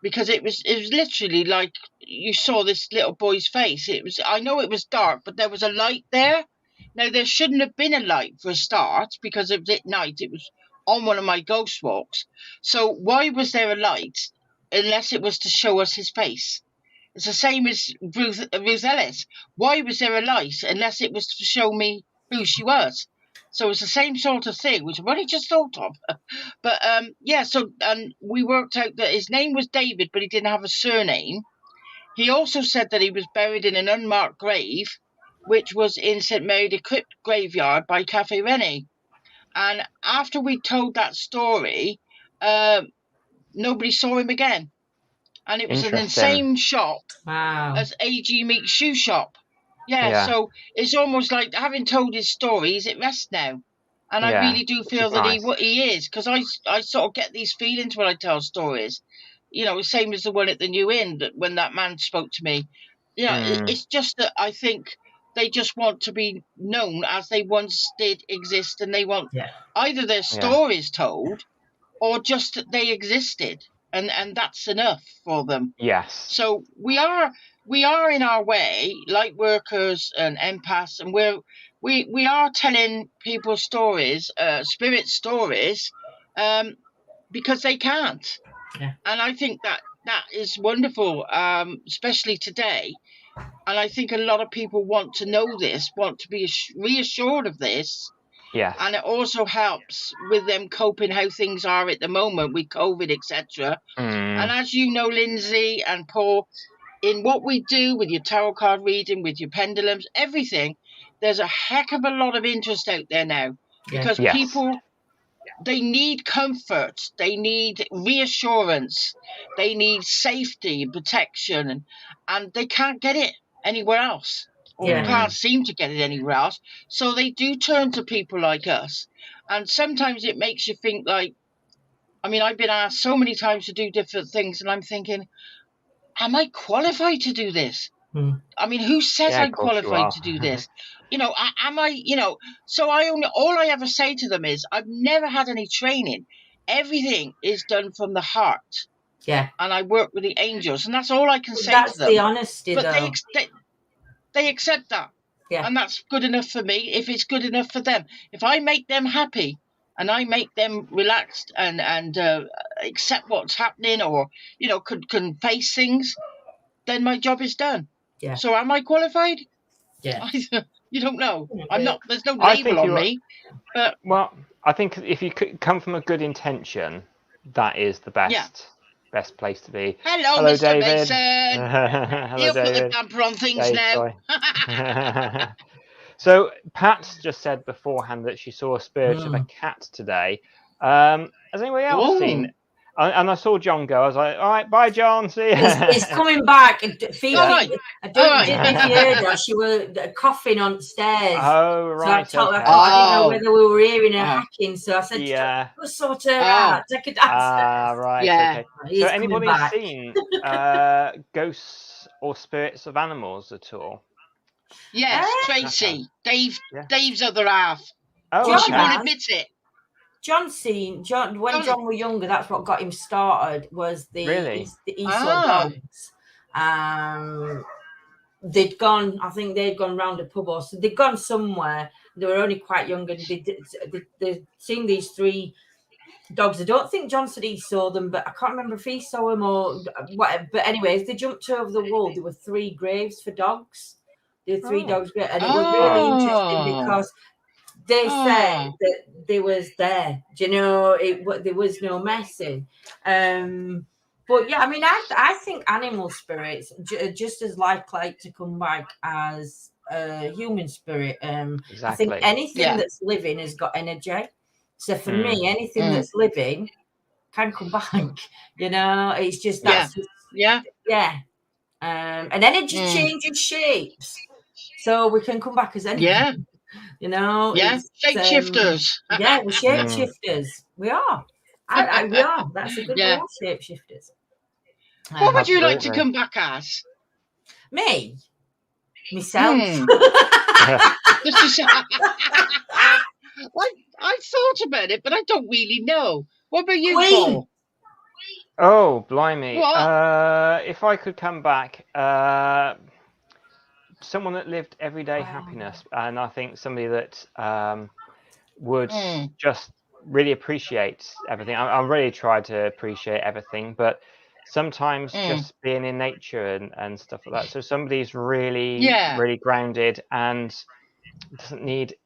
Because it was literally like you saw this little boy's face. I know it was dark, but there was a light there. Now, there shouldn't have been a light for a start, because it was at night. It was on one of my ghost walks. So why was there a light unless it was to show us his face? It's the same as Ruth Ellis. Why was there a light unless it was to show me who she was? So it's the same sort of thing, which I've only just thought of. But so we worked out that his name was David, but he didn't have a surname. He also said that he was buried in an unmarked grave, which was in St Mary the Crypt graveyard by Cafe Rennie. And after we told that story, nobody saw him again. And it was in the same shop as A.G. Meek's shoe shop. Yeah, so it's almost like, having told his story, he's at rest now. And I really do feel that he is, because I sort of get these feelings when I tell stories. Same as the one at the New Inn, that when that man spoke to me. It's just that I think they just want to be known as they once did exist, and they want either their stories told or just that they existed, and that's enough for them. Yes. So we are in our way, light workers and empaths, and we are telling people stories, spirit stories, because they can't. Yeah. And I think that is wonderful, especially today. And I think a lot of people want to know this, want to be reassured of this. Yes. And it also helps with them coping how things are at the moment with COVID, etc. And as you know, Lindsay and Paul, in what we do with your tarot card reading, with your pendulums, everything, there's a heck of a lot of interest out there now. Because people, they need comfort, they need reassurance, they need safety and protection, and they can't get it anywhere else, or can't seem to get it anywhere else. So they do turn to people like us. And sometimes it makes you think, like, I mean, I've been asked so many times to do different things, and I'm thinking, am I qualified to do this? I mean, who says I'm qualified to do this? Am I, so all I ever say to them is, I've never had any training. Everything is done from the heart. Yeah. And I work with the angels, and that's all I can say to them. That's the honesty, but though. They accept that. Yeah. And that's good enough for me, if it's good enough for them. If I make them happy and I make them relaxed and accept what's happening, or, can face things, then my job is done. Yeah. So am I qualified? Yeah. You don't know. I'm not. There's no label on me. But I think if you come from a good intention, that is the best place to be. Hello Mr. David. Mason. Hello, He'll David. put the damper on things now. So Pat just said beforehand that she saw a spirit of a cat today. Has anybody else seen? And I saw John go. I was like, all right, bye, John. See you. He's coming back. I don't know if you heard her. She was coughing on stairs. Oh, right. So I didn't know whether we were hearing her hacking. So I said, we'll sort her out. Take her downstairs. Right. Yeah. Okay. So anybody seen ghosts or spirits of animals at all? Yes, Tracy. Yeah. Dave's other half. Oh, But she okay. won't admit it. John when John was younger, that's what got him started. Was Really? he saw dogs. They'd gone. I think they'd gone round a pub or so. They'd gone somewhere. They were only quite young, and they'd seen these 3 dogs. I don't think John said he saw them, but I can't remember if he saw them or whatever. But anyways, they jumped over the wall. There were 3 graves for dogs. There were 3 dogs, and it was really interesting because they said that they was there. Do you know, there was no messing. But yeah, I mean, I think animal spirits are just as likely to come back as a human spirit. Exactly. I think anything that's living has got energy. So for me, anything that's living can come back. You know, it's just that's yeah. And energy changes shapes, so we can come back as anything. Yeah. You know, Shapeshifters. Yeah, we're shapeshifters. We are. We are. That's a good word, shapeshifters. What would you like to come back as? Me? Myself. Well, I thought about it, but I don't really know. What about you, Queen. Paul? Oh, blimey. What? If I could come back, someone that lived everyday happiness, and I think somebody that would just really appreciate everything. I really try to appreciate everything, but sometimes just being in nature and stuff like that. So somebody's really, really grounded and doesn't need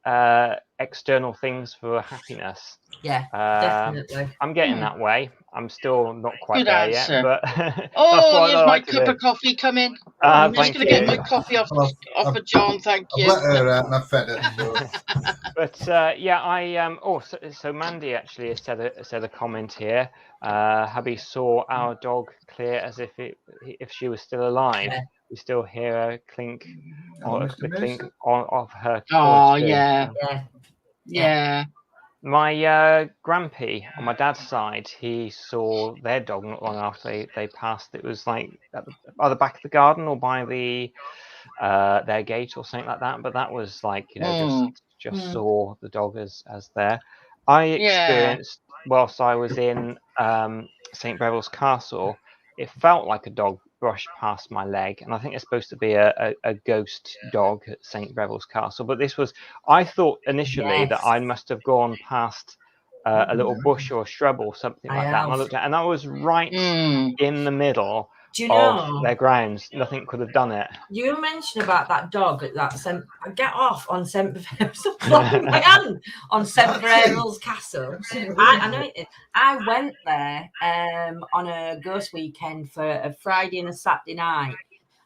external things for happiness. Yeah, definitely. I'm getting that way. I'm still not quite Good there answer. yet, but here's my cup of coffee coming. I'm just going to get my coffee off of John. Thank you. I've let her out and I've fed her. But so Mandy actually has said a comment here. Hubby saw our dog clear as if she was still alive. Yeah. We still hear her clink, Mr. the clink Mason? of her. Oh, too. Yeah. My grampy on my dad's side, he saw their dog not long after they passed. It was like at the back of the garden or by their gate or something like that. But that was like, just saw the dog as there. I experienced whilst I was in St. Breville's Castle, it felt like a dog brushed past my leg, and I think it's supposed to be a ghost dog at St. Breville's Castle. But I thought initially that I must have gone past a little bush or a shrub or something like that. And I looked at, and I was right in the middle of their grounds. Nothing could have done it. You mentioned about that dog at that get off on St. my hand on St. Breville's Castle. I know it. I went there on a ghost weekend for a Friday and a Saturday night,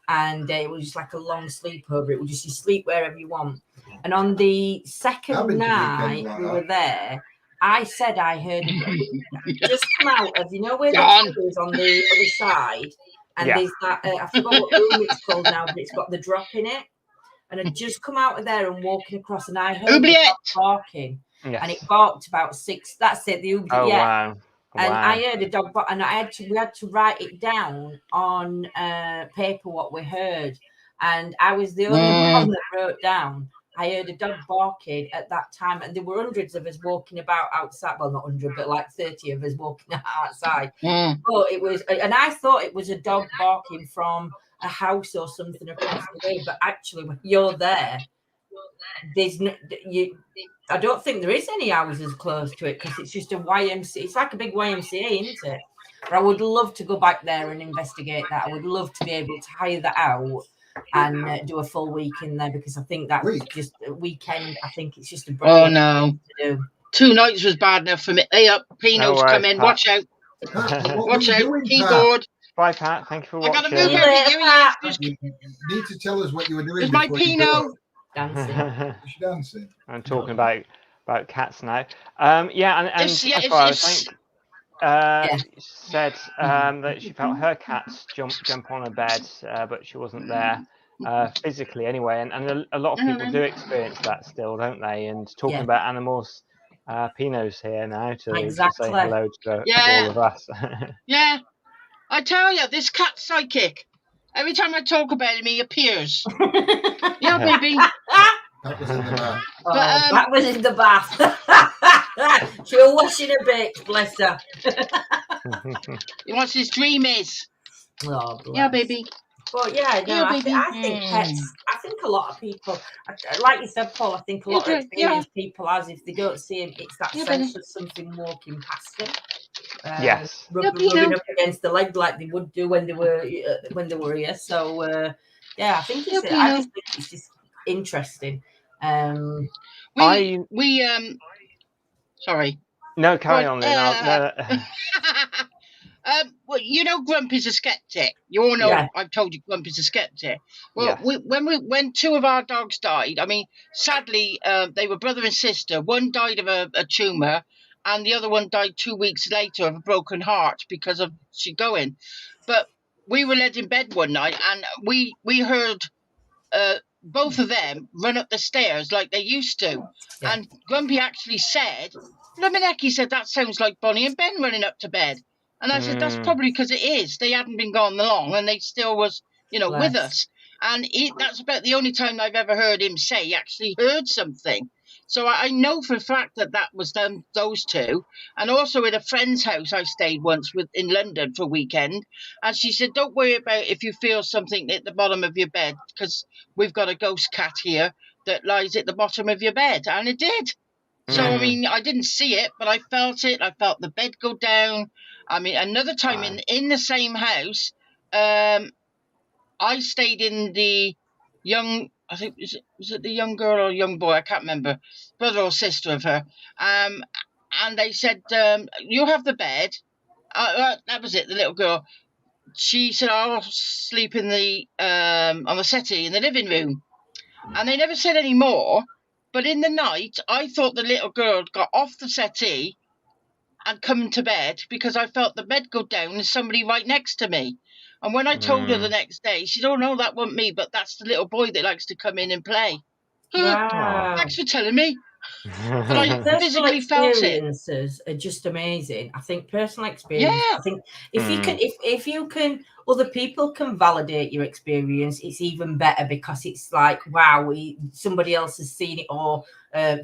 and it was just like a long sleepover. It was just you sleep wherever you want. And on the second night we were there, I said I heard it just come out of, where the door is on the other side. And there's that, I forgot what room it's called now, but it's got the drop in it. And I'd just come out of there and walking across, and I heard the dog barking. Yes. And it barked about 6. That's it, the oubliette. Oh, wow. And I heard a dog bark, and we had to write it down on paper what we heard. And I was the only one that wrote down. I heard a dog barking at that time, and there were hundreds of us walking about outside. Well, not 100, but like 30 of us walking outside. But it was, and I thought it was a dog barking from a house or something across the way. But actually, when you're there, there's no, I don't think there is any houses close to it because it's just a YMCA. It's like a big YMCA, isn't it? But I would love to go back there and investigate that. I would love to be able to hire that out and do a full week in there, because I think that was just a weekend. I think it's just a brilliant thing to do. 2 nights was bad enough for me. Hey up, Pino's coming. Pat. Watch out. Watch out, keyboard. Bye, Pat. Thank you for watching. I gotta move everything. You need to tell us what you were doing. It's my Pino. Dancing. She's dancing. I'm talking about cats now. And said that she felt her cats jump on her bed, but she wasn't there physically anyway. And a lot of people do experience that still, don't they? And talking about animals, Pino's here now to say hello to all of us. Yeah, I tell you, this cat psychic. Every time I talk about him, he appears. Yeah, baby. That was in the bath. But, that was in the bath. She was washing her bits, bless her. he wants his dream is. Oh, bless. Yeah, baby. But yeah, no, Yeah, I baby. think pets. I think a lot of people, like you said, Paul. I think a lot of experienced people, as if they don't see him, it's that sense of something walking past them. Yes. Rubbing up against the leg like they would do when they were here. So yeah, I think I just think it's just interesting. Sorry. No, carry on then. Well, you know, Grumpy's a skeptic. You all know I've told you Grumpy's a skeptic. Well, when two of our dogs died, I mean, sadly, they were brother and sister. One died of a tumour, and the other one died 2 weeks later of a broken heart because of she going. But we were led in bed one night, and we heard both of them run up the stairs like they used to. Yeah. And Grumpy actually said, he said, that sounds like Bonnie and Ben running up to bed. And I said, that's probably because it is. They hadn't been gone long and they still was, with us. And that's about the only time I've ever heard him say he actually heard something. So I know for a fact that was them, those two. And also at a friend's house I stayed once in London for a weekend. And she said, don't worry about if you feel something at the bottom of your bed, because we've got a ghost cat here that lies at the bottom of your bed. And it did. So, I mean, I didn't see it, but I felt it. I felt the bed go down. I mean, another time in the same house, I stayed in the young, I think, was it the young girl or young boy? I can't remember, brother or sister of her. And they said, you have the bed. That was it, the little girl. She said, I'll sleep in the on the settee in the living room. And they never said any more. But in the night, I thought the little girl got off the settee and come to bed because I felt the bed go down and somebody right next to me. And when I told her the next day, she said, oh, no, that wasn't me, but that's the little boy that likes to come in and play. Wow. Thanks for telling me. But I personal physically felt it. Experiences are just amazing. I think personal experience. Yeah. I think if you can, other people can validate your experience, it's even better because it's like, wow, somebody else has seen it or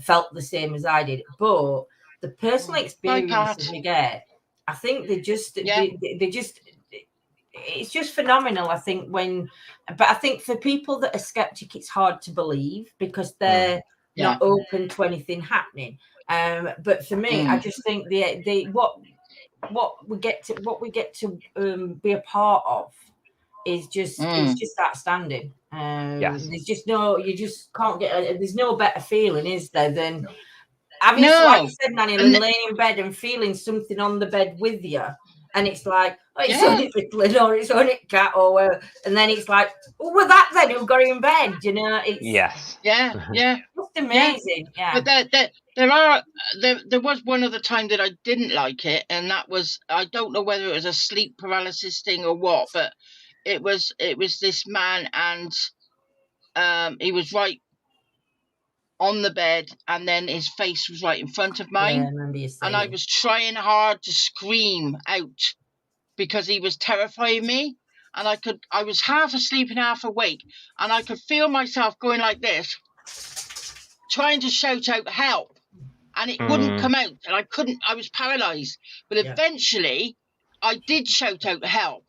felt the same as I did. But the personal experiences we get, I think they just it's just phenomenal. I think but I think for people that are skeptic, it's hard to believe because they're not open to anything happening. But for me, I just think what we get to be a part of is just it's just outstanding. There's just you just can't get. There's no better feeling, is there, than having, like you said, Nanny Lyn, laying in bed and feeling something on the bed with you. And it's like, oh, it's only Fiddling or it's only cat or and then it's like, oh, well, that then who got in bed, It's just amazing. Yeah. But there was one other time that I didn't like it, and that was, I don't know whether it was a sleep paralysis thing or what, but it was this man, and he was right on the bed, and then his face was right in front of mine. Yeah, I remember you saying. And I was trying hard to scream out because he was terrifying me, and I was half asleep and half awake, and I could feel myself going like this, trying to shout out help, and it wouldn't come out, and I was paralyzed. But eventually I did shout out help,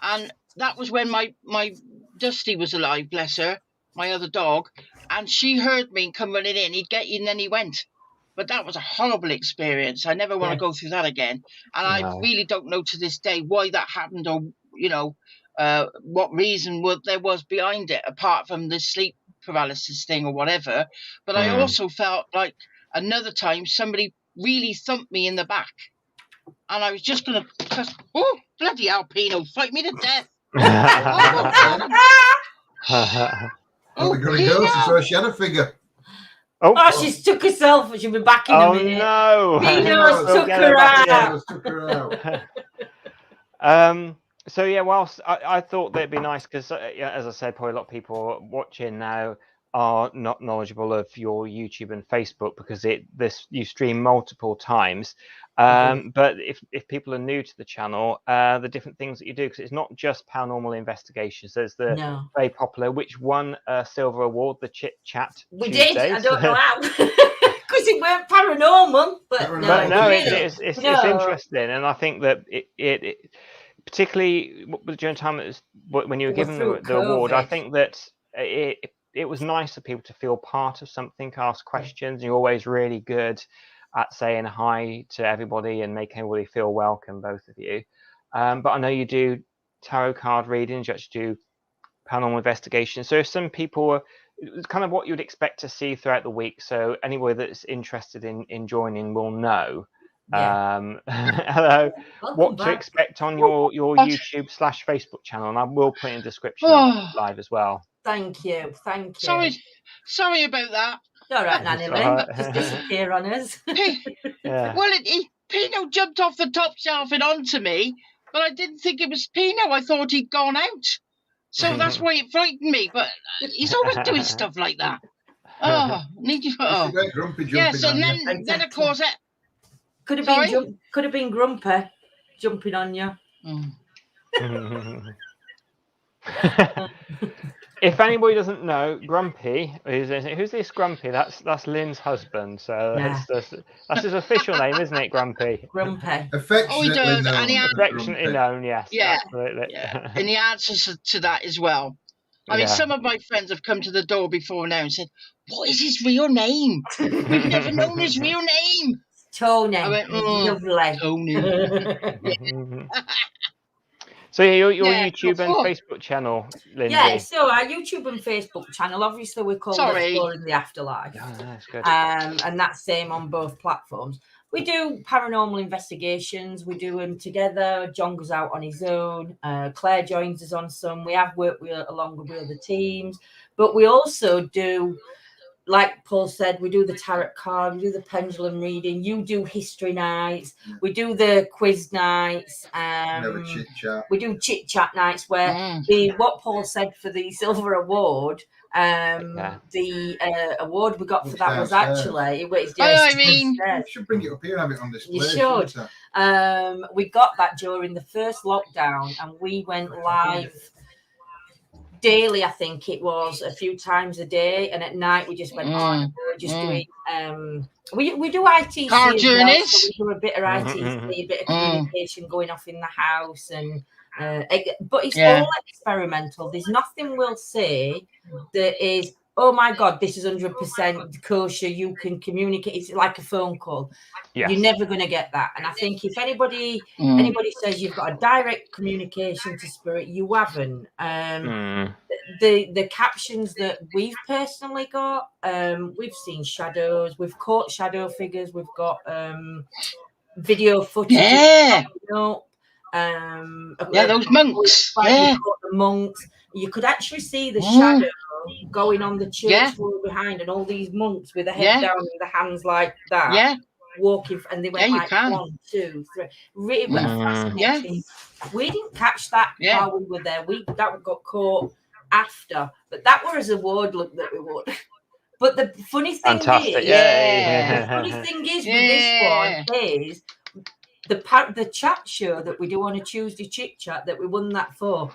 and that was when my Dusty was alive, bless her, my other dog, and she heard me and come running in. He'd get you, and then he went. But that was a horrible experience. I never want to go through that again. And I really don't know to this day why that happened, or what reason there was behind it, apart from the sleep paralysis thing or whatever. But I also felt like another time somebody really thumped me in the back, and I was just going to, oh, bloody Alpino, fight me to death. Oh, we're going to go to a shadow figure. Oh, she's took herself. She'll be back in a minute. Oh, no. Pino's took her out. So, yeah, whilst I thought that'd be nice because, as I said, probably a lot of people watching now are not knowledgeable of your YouTube and Facebook because you stream multiple times. But if people are new to the channel, the different things that you do, because it's not just paranormal investigations. There's the very popular, which won a silver award, the Chit Chat We Tuesdays. did. I don't know how, because it weren't paranormal. But no, it's interesting, and I think that it particularly during the time when you were given the award, I think that it was nice for people to feel part of something, ask questions. You're always really good at saying hi to everybody and making everybody feel welcome, both of you. But I know you do tarot card readings, you actually do paranormal investigations. So if some people it's kind of what you'd expect to see throughout the week. So anybody that's interested in joining will know. Hello, what to expect on your YouTube/Facebook channel, and I will put in the description live as well. Thank you. Sorry about that. All right, Nanny Lyn, just disappear on us. Well, Pino jumped off the top shelf and onto me, but I didn't think it was Pino. I thought he'd gone out, so that's why it frightened me. But he's always doing stuff like that. Grumpy yeah. So then of course it could have been Grumpy jumping on you. If anybody doesn't know, Grumpy, who's this Grumpy? That's Lyn's husband. So that's his official name, isn't it, Grumpy? Grumpy. Affectionately known, yes. Yeah, absolutely. Yeah. And the answers to that as well. I mean, some of my friends have come to the door before now and said, "What is his real name? We've never known his real name." Tony. I went, lovely. Tony. So your YouTube and Facebook channel, Lindsay. Yeah, so our YouTube and Facebook channel, obviously we're called Exploring the Afterlife. Oh, that's good. And that's same on both platforms. We do paranormal investigations. We do them together. John goes out on his own. Claire joins us on some. We have worked along with other teams. But we also do, like Paul said, we do the tarot card, we do the pendulum reading, you do history nights, we do the quiz nights, we do chit chat nights where what Paul said for the silver award, the award we got for that was actually you should bring it up here and have it on display. You should. We got that during the first lockdown and we went live daily. I think it was a few times a day, and at night we just went on. We were just doing we do ITC car journeys. Well, so we do a bit of ITC, a bit of communication going off in the house, and but it's all experimental. There's nothing we'll say that is, oh my God, this is 100% kosher. You can communicate. It's like a phone call. Yes. You're never going to get that. And I think if anybody says you've got a direct communication to spirit, you haven't. The captions that we've personally got, we've seen shadows. We've caught shadow figures. We've got video footage. Those monks. The monks. You could actually see the shadow going on the church wall behind, and all these monks with their head down and their hands like that, walking, and they went like 1, 2, 3. Really fascinating. We didn't catch that while we were there. That got caught after, but that was a award look that we would. But the funny thing is, the funny thing is with this one is the chat show that we do on a Tuesday chit chat that we won that for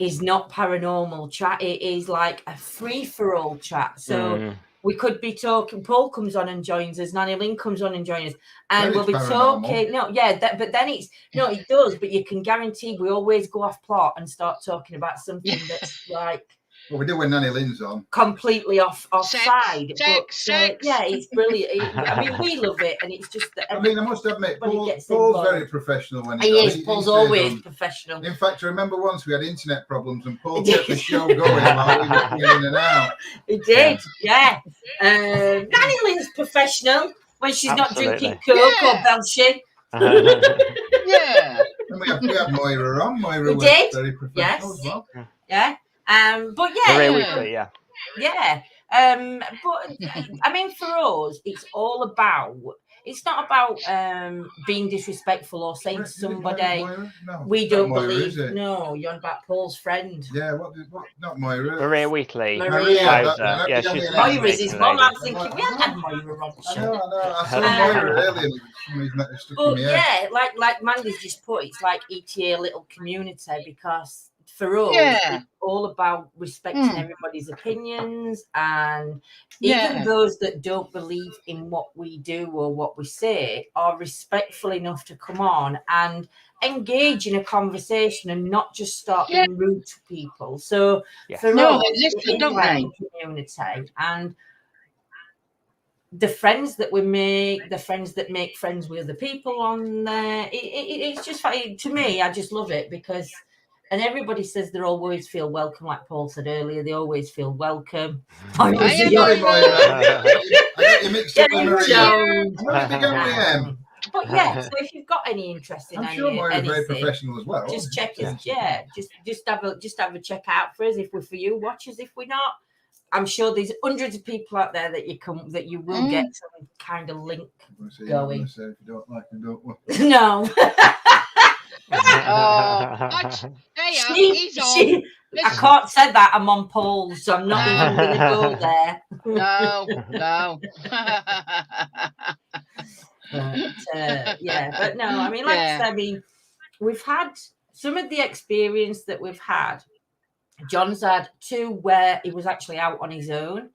is not paranormal chat. It is like a free-for-all chat. So we could be talking. Paul comes on and joins us. Nanny Lyn comes on and joins us, and we'll be talking. But then it's it does. But you can guarantee we always go off plot and start talking about something that's like. Well, we do when Nanny Lyn's on. Completely offside. Sex. It's brilliant. I mean, we love it, and it's just that. I must admit, Paul's very professional when he is. Paul's always professional. In fact, I remember once we had internet problems, and Paul kept the show going while we were in and out. He did, Nanny Lyn's professional when she's not drinking Coke or belching. And we had Moira on. Moira was very professional as well. But but I mean, for us, it's all about it's not about being disrespectful or saying to somebody, No, we it's not don't Moira, believe. is it? No, you're on about Paul's friend. Yeah, what? Not Moira. Maria Wheatley. Maria. Bowser. Yeah, she's Moira's his fascinating mum. lady. I'm thinking, we haven't had Moira on the I show. know. I saw Moira earlier. Somebody's stuck in But my head. yeah, like Mandy's just put, it's like ETA little community, because for us, Yeah. it's all about respecting everybody's opinions, and even Yeah. those that don't believe in what we do or what we say are respectful enough to come on and engage in a conversation and not just start being rude to people. So for No, us, they listen, it's don't like they? a community, and the friends that we make, the friends that make friends with the people on there, it's just funny. To me, I just love it because, and everybody says they always feel welcome, like Paul said earlier, they always feel welcome. I got you mixed up with Maria. But yeah, so if you've got any interest in I'm sure Moira's very anything, professional as well. just check us. Yeah, just have a check out for us if we're for you. Watch us if we're not. I'm sure there's hundreds of people out there that you will get some kind of link going. If you don't like them, don't worry. No. He's on. I can't say that. I'm on Paul, so I'm not even going to go there. No. But no, I mean, like I said, I mean, we've had some of the experience that we've had. John's had 2 where he was actually out on his own.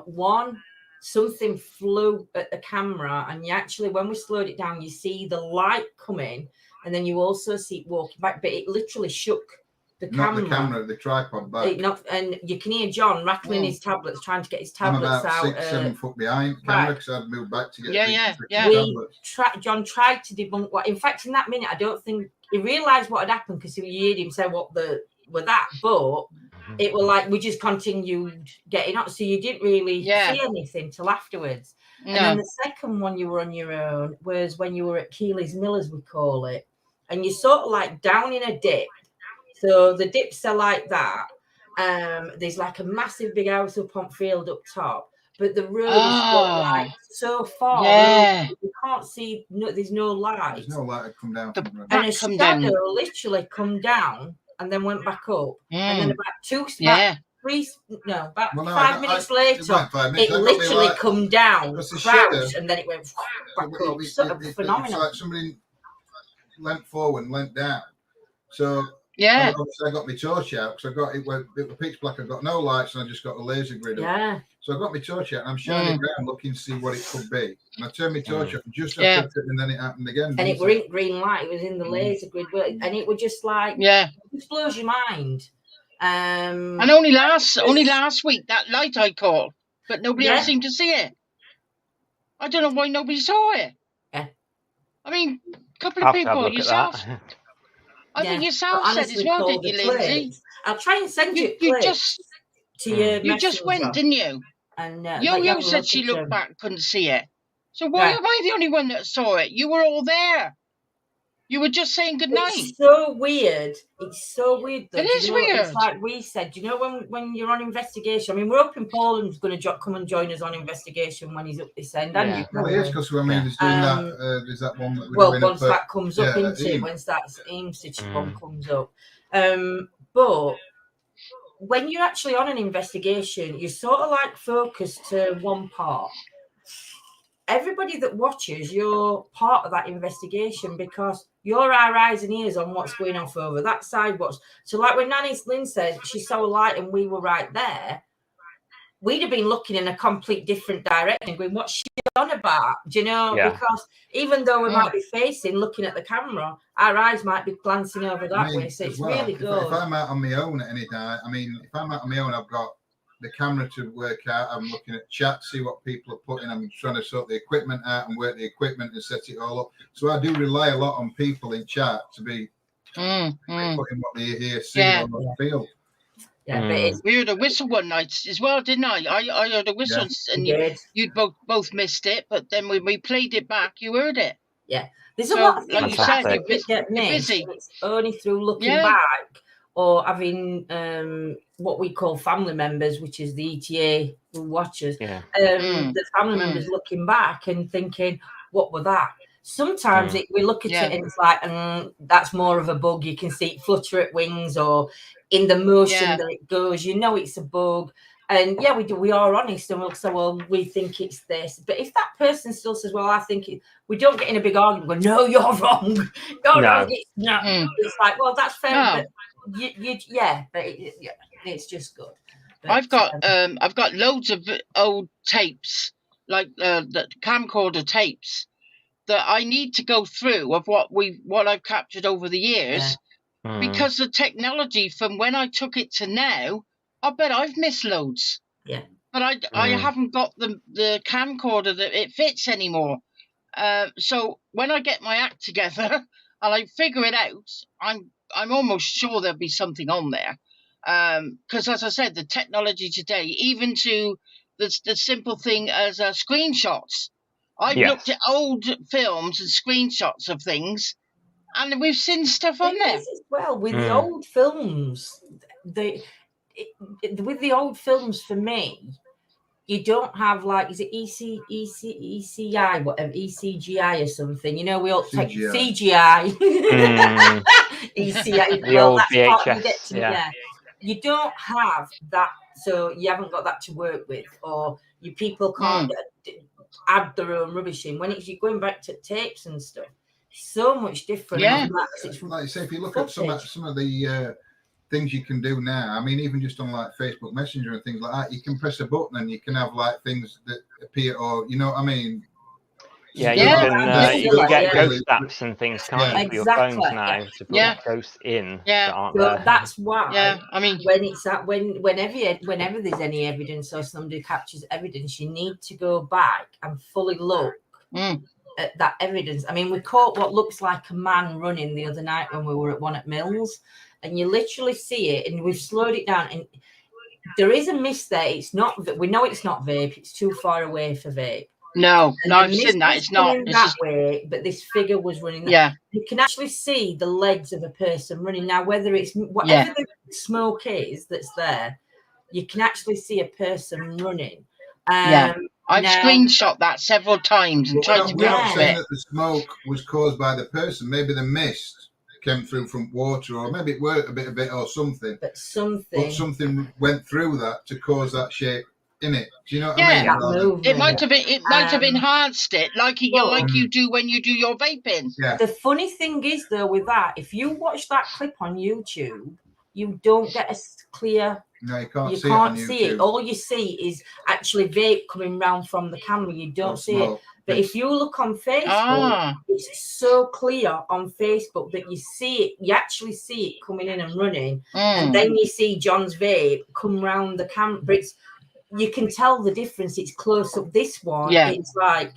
One, something flew at the camera, and you actually, when we slowed it down, you see the light coming, and then you also see it walking back, but it literally shook the camera. Not the camera, the tripod back. And you can hear John rattling his tablets, trying to get his tablets out. I'm about 6-7 foot behind the camera because I'd moved back to get John tried to debunk what. In fact, in that minute, I don't think he realised what had happened because he heard him say what were that, but it was like we just continued getting on, so you didn't really see anything till afterwards. No. And then the second one you were on your own was when you were at Keely's Mill, as we call it, and you're sort of like down in a dip. So the dips are like that. There's like a massive big house up on field up top, but the road is like so far. You can't see. No, there's no light. There's no light to come down. And a shadow literally come down and then went back up. And then about 5 minutes later, it literally come down, crouched, and then it went back up. Sort of phenomenal. It's like somebody leant forward and leant down. So obviously I got my torch out because it was pitch black. I got no lights and I just got a laser grid up. So I got my torch out and I'm shining around looking to see what it could be. And I turned my torch up and just after it, and then it happened again. And it weren't green light, it was in the laser grid, and it was just like it just blows your mind. And only last week that light I caught, but nobody else seemed to see it. I don't know why nobody saw it. I mean, a couple of people yourself. I think yourself said as well, didn't you, Lindsay? I'll try and send you to your You just went, didn't you? And Yo said she looked back, couldn't see it. So why am I the only one that saw it? You were all there. You were just saying goodnight. It's so weird. It's so weird. Though. It is weird. It's like we said, when you're on investigation. I mean, we're hoping Paul's going to come and join us on investigation when he's up this end. And well, he is, because I mean, he's doing that. There's that one that we're doing once that comes up into it, once that Stitch one comes up. But when you're actually on an investigation, you're sort of like focused to one part. Everybody that watches, you're part of that investigation because you're our eyes and ears on what's going off over that side. So like when Nanny Lyn says she saw a light and we were right there, we'd have been looking in a complete different direction, going, what's she on about? Do you know? Because even though we might be looking at the camera, our eyes might be glancing over that way. So it's really good. If I'm out on my own at any time, if I'm out on my own, I've got the camera to work out. I'm looking at chat, see what people are putting. I'm trying to sort the equipment out and work the equipment and set it all up. So I do rely a lot on people in chat to be putting what they hear, see, or feel. We heard a whistle one night as well, didn't I? I heard a whistle, and you'd both missed it, but then when we played it back, you heard it. Yeah, there's a lot of things like you said, you're busy. busy. It's only through looking back or having what we call family members, which is the ETA watchers. Yeah. The family members looking back and thinking, what were that? Sometimes we look at it and it's like, that's more of a bug. You can see it flutter at wings, or in the motion that it goes, you know it's a bug. And we are honest, and we'll say, well, we think it's this. But if that person still says, well, I think we don't get in a big argument, go, no, you're wrong. No, it's not. It's like, well, that's fair. No. But it's just good. But, I've got loads of old tapes, like the camcorder tapes, that I need to go through of what I've captured over the years, because the technology from when I took it to now, I bet I've missed loads. Yeah. But I haven't got the camcorder that it fits anymore. So when I get my act together and I figure it out, I'm almost sure there'll be something on there. Because as I said, the technology today, even to the simple thing as screenshots. I've looked at old films and screenshots of things, and we've seen stuff on there. As well, with the old films, with the old films, for me, you don't have like, is it ECI, whatever, ECGI or something? You know, we all take CGI. ECI. The old VHS. You don't have that, so you haven't got that to work with, or you people can't add their own rubbish in. When you're going back to tapes and stuff, so much different. Like I say, if you look at some of the things you can do now, I mean, even just on like Facebook Messenger and things like that, you can press a button and you can have like things that appear, or you know what I mean. You can get ghost apps and things, can't you, for your phones now to put ghosts in that aren't there. That's why. Yeah, I mean, when it's whenever there's any evidence or somebody captures evidence, you need to go back and fully look at that evidence. I mean, we caught what looks like a man running the other night when we were at one at Mills, and you literally see it, and we've slowed it down, and there is a mist there. It's not. We know it's not vape. It's too far away for vape. No, I've seen that. It's not that way, but this figure was running. You can actually see the legs of a person running. Now, whether it's whatever the smoke is that's there, you can actually see a person running. I've screenshot that several times and tried to we're not saying it. that the smoke was caused by the person. Maybe the mist came through from water, or maybe it worked a bit of it or something. But something went through that to cause that shape in it. Do you know what I mean? It might have been. It might have enhanced it, like you do when you do your vaping. Yeah. The funny thing is, though, with that, if you watch that clip on YouTube, you don't get a clear. No, you can't see it. All you see is actually vape coming round from the camera. You don't see it. But if you look on Facebook, it's so clear on Facebook that you see it. You actually see it coming in and running, and then you see John's vape come round the camera. You can tell the difference. It's close up. This one, it's like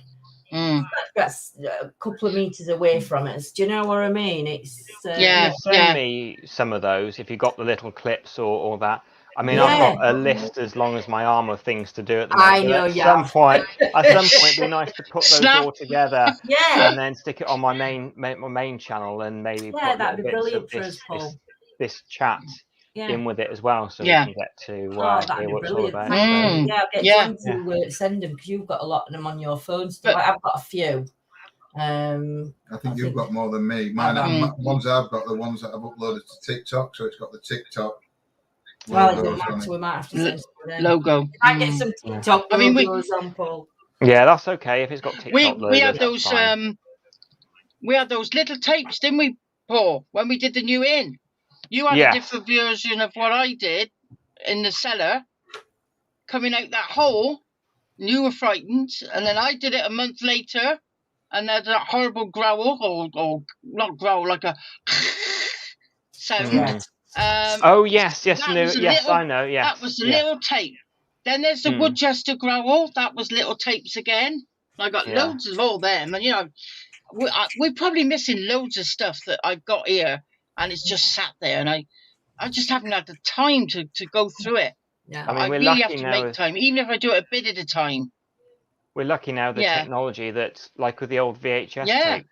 that's a couple of meters away from us. Do you know what I mean? It's send me some of those if you got the little clips or that. I mean, I've got a list as long as my arm of things to do at the moment. I know, At some point, it'd be nice to put those all together, and then stick it on my main channel, and maybe put that'd be bits brilliant of for us, this chat in with it as well, so we can get to hear what it's all about. Get John to send them, because you've got a lot of them on your phone. So I've got a few. I think you've got more than me. Mine, ones I've got, the ones that I've uploaded to TikTok, so it's got the TikTok. Well, it doesn't matter. We might have to send logo. I get some TikTok logos on, Paul. Yeah, that's okay if it's got TikTok logos. We had those. We had those little tapes, didn't we, Paul? When we did the new in, you had a different version of what I did in the cellar, coming out that hole. And you were frightened, and then I did it a month later, and there's that horrible growl, or not growl, like a sound. Yes, I know. Yes, that was the little tape. Then there's the Woodchester growl. That was little tapes again. I got loads of all them, and we're probably missing loads of stuff that I've got here, and it's just sat there, and I just haven't had the time to go through it. Yeah, I mean, I really have to make time, even if I do it a bit at a time. We're lucky now the technology that's like with the old VHS tape.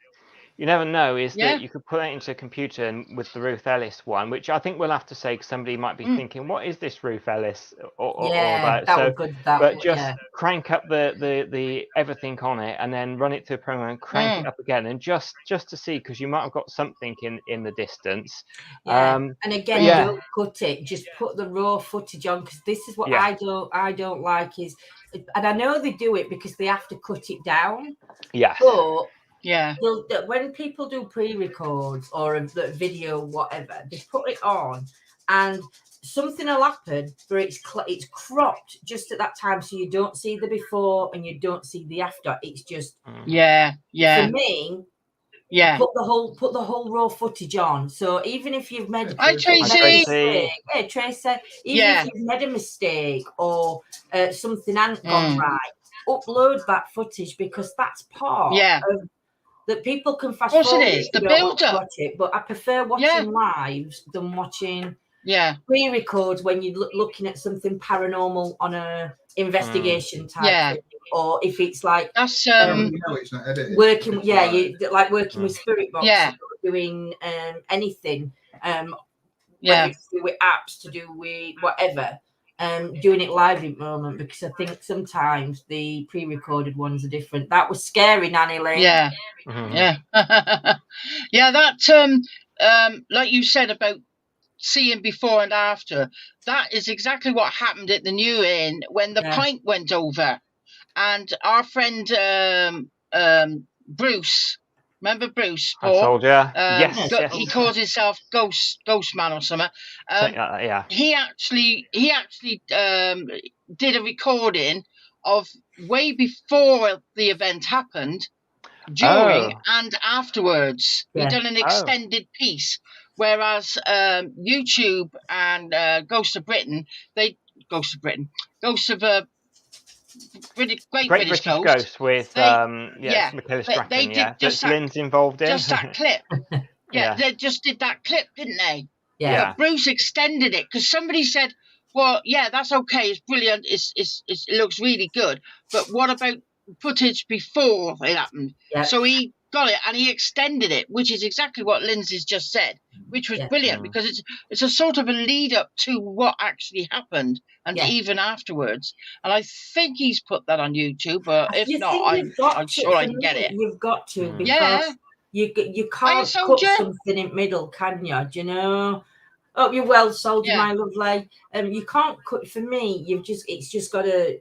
you never know, is Yeah. that you could put it into a computer and with the Ruth Ellis one, which I think we'll have to say, because somebody might be thinking, what is this Ruth Ellis or Yeah, that? that So, was good. That, but just yeah. crank up the everything on it, and then run it through a program and crank it up again, and just to see, because you might have got something in the distance. Yeah, and again, yeah. don't cut it. Just put the raw footage on, because this is what Yeah. I don't like is, and I know they do it because they have to cut it down. Yes. But Yeah. when people do pre-records or a video, whatever, they put it on, and something will happen where it's cropped just at that time, so you don't see the before and you don't see the after. It's just Yeah. for me. Yeah. Put the whole raw footage on. So even if you've made Hi, Tracy. Tracy. Even if you've made a mistake or something hasn't gone right, upload that footage, because that's part of that. People can fast forward. It is the build-up. Watch it, but I prefer watching lives than watching pre-records when you're looking at something paranormal on a investigation type thing. Or if it's like that's it's not edited. Working, you like working with spirit boxes, or doing anything, whether it's to do with apps, to do with whatever, doing it live in the moment, because I think sometimes the pre-recorded ones are different. That was scary, Nanny Lyn. Yeah. Yeah, that like you said about seeing before and after, that is exactly what happened at the New Inn when the pint went over. And our friend Bruce, remember Bruce? I told you. Yes. He calls himself Ghost Man or something. He actually did a recording of way before the event happened, during and afterwards. He done an extended piece, whereas YouTube and Ghost of Great British Ghost with Michaela Strachan, they did just Lyn's involved in. Just that clip. They just did that clip, didn't they? Yeah. But Bruce extended it because somebody said, well, that's okay, it's brilliant, it looks really good, but what about footage before it happened? So he got it and he extended it, which is exactly what Lindsay's just said, which was brilliant, because it's a sort of a lead up to what actually happened, and even afterwards. And I think he's put that on YouTube, but if not, I'm sure I can get it. You've got to, because you can't cut something in the middle, can you? Do you know? Oh, you're well, soldier, my lovely. You can't cut. For me, it's just got to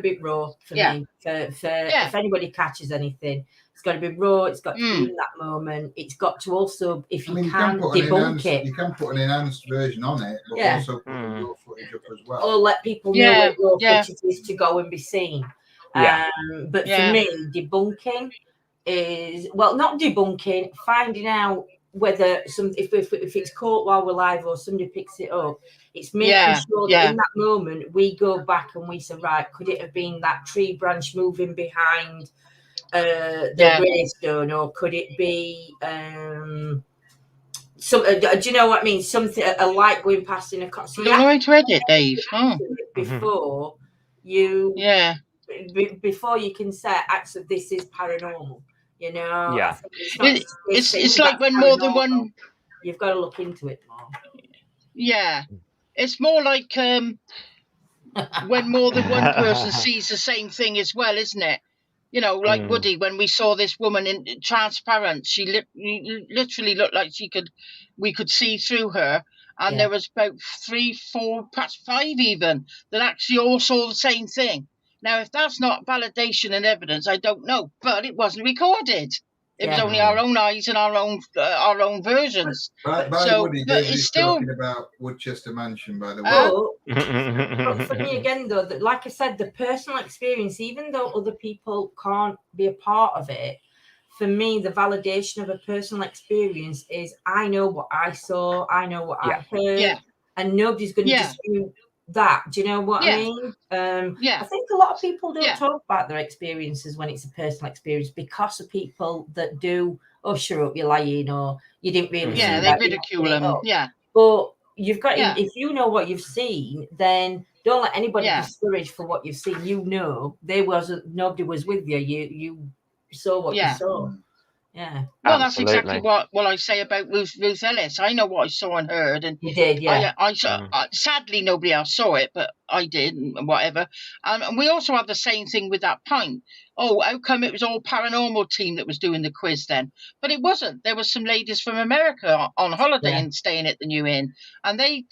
be raw for me. For if anybody catches anything, it's got to be raw. It's got to be in that moment. It's got to also, if you can debunk it. You can put an enhanced version on it, but also put the raw footage up as well. Or let people know what raw footage is to go and be seen. But for me, debunking is, well, not debunking, finding out whether if it's caught while we're live or somebody picks it up. It's making sure that in that moment we go back and we say, right, could it have been that tree branch moving behind the gravestone, or could it be some? Do you know what I mean? Something, a light going past in a car. So you don't know how to edit, Dave. Before you, before you can say, actually, this is paranormal. You know, it's like when more than one. You've got to look into it more. Yeah, it's more like when more than one person sees the same thing as well, isn't it? You know, like Woody, when we saw this woman in transparent, she literally looked like we could see through her, and there was about 3, 4, perhaps 5 even that actually all saw the same thing. Now, if that's not validation and evidence, I don't know. But it wasn't recorded. It was only our own eyes and our own versions. By Woody, it's still talking about Woodchester Mansion, by the way. But for me, again, though, like I said, the personal experience, even though other people can't be a part of it, for me, the validation of a personal experience is, I know what I saw, I know what I heard, and nobody's going to dispute that. Do you know what I mean? I think a lot of people don't talk about their experiences when it's a personal experience, because of people that do, oh, shut up, you're lying, or you didn't really see that. They ridicule them. But you've got, if you know what you've seen, then don't let anybody discourage for what you've seen. You know, nobody was with you. You saw what you saw. Yeah. Well, that's Absolutely. exactly what I say about Ruth Ellis. I know what I saw and heard, and You did, yeah. I sadly nobody else saw it, but I did, and whatever. And we also had the same thing with that pint. Oh, how come it was all Paranormal team that was doing the quiz then? But it wasn't. There was some ladies from America on holiday and staying at the New Inn, and they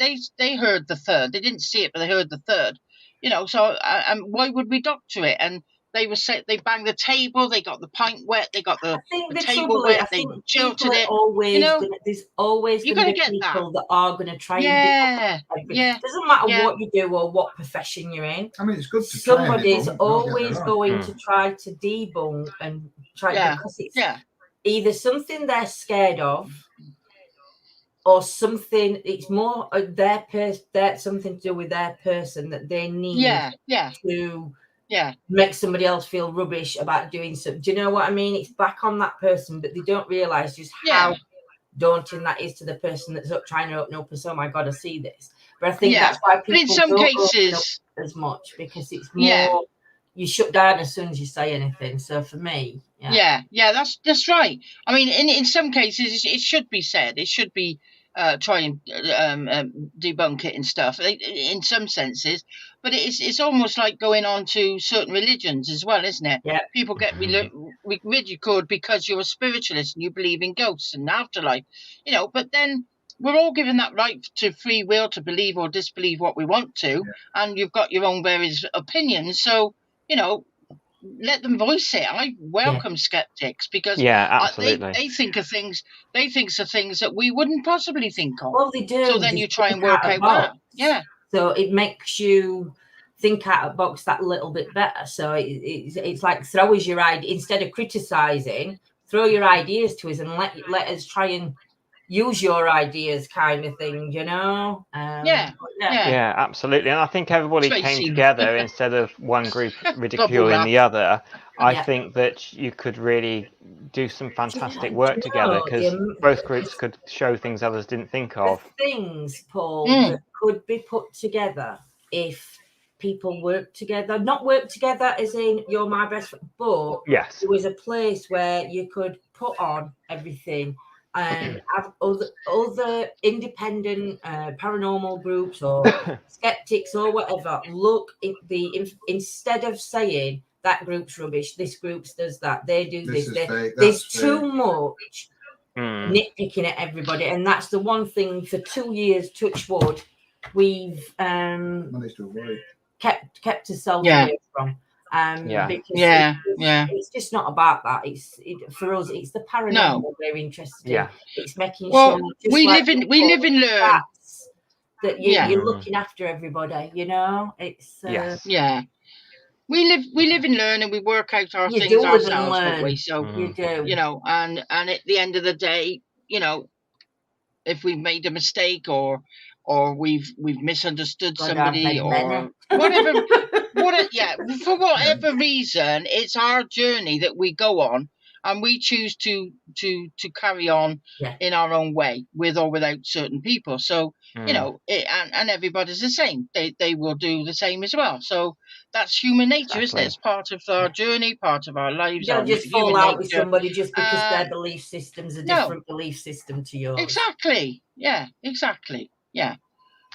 heard the third. They didn't see it, but they heard the third. You know, so and why would we doctor it? And they banged the table, they got the pint wet, they got the table wet, they jilted it. Always there's always going to be people that are going to try and do it. Doesn't matter what you do or what profession you're in. I mean, it's good to somebody's always going to try to debunk and try because it's either something they're scared of or something. It's more something to do with their person that they need to make somebody else feel rubbish about doing something. Do you know what I mean? It's back on that person, but they don't realise just how daunting that is to the person that's up trying to open up and say, oh my God, I see this. But I think that's why people in some don't cases open up as much, because it's more you shut down as soon as you say anything. So for me, that's right. I mean, in some cases it should be said. It should be try and debunk it and stuff in some senses, but it's almost like going on to certain religions as well, isn't it? Yeah. People get ridiculed because you're a spiritualist and you believe in ghosts and afterlife, you know. But then we're all given that right to free will to believe or disbelieve what we want to, and you've got your own various opinions. So you know, let them voice it. I welcome skeptics because they think of things. They think of things that we wouldn't possibly think of. Well, they do. So then you try and work out that. Yeah. So it makes you think out of the box that little bit better. So it's like throw us your idea instead of criticising. Throw your ideas to us and let us try and use your ideas, kind of thing, you know. Yeah, absolutely. And I think everybody came together instead of one group ridiculing the other. I think that you could really do some fantastic work together, because both groups could show things others didn't think of. Things, Paul, that could be put together if people work together. Not work together as in you're my best friend, but there was a place where you could put on everything and have other independent paranormal groups or skeptics or whatever look at instead of saying that group's rubbish, this group does that, they do this. There's too much nitpicking at everybody, and that's the one thing for 2 years, touch wood, we've managed to avoid. kept ourselves away from. Because it's just not about that. For us, it's the paranormal we're interested in. It's making sure we live and learn that you're looking after everybody. You know, it's we live and learn, and we work out our things ourselves, don't we? So you do, you know, and at the end of the day, you know, if we've made a mistake or we've misunderstood somebody or whatever. For whatever reason, it's our journey that we go on, and we choose to carry on in our own way, with or without certain people. So you know, and everybody's the same. They will do the same as well. So that's human nature, isn't it? It's part of our journey, part of our lives. You don't just fall out with somebody just because their belief system's a different belief system to yours. Exactly. Yeah. Exactly. Yeah.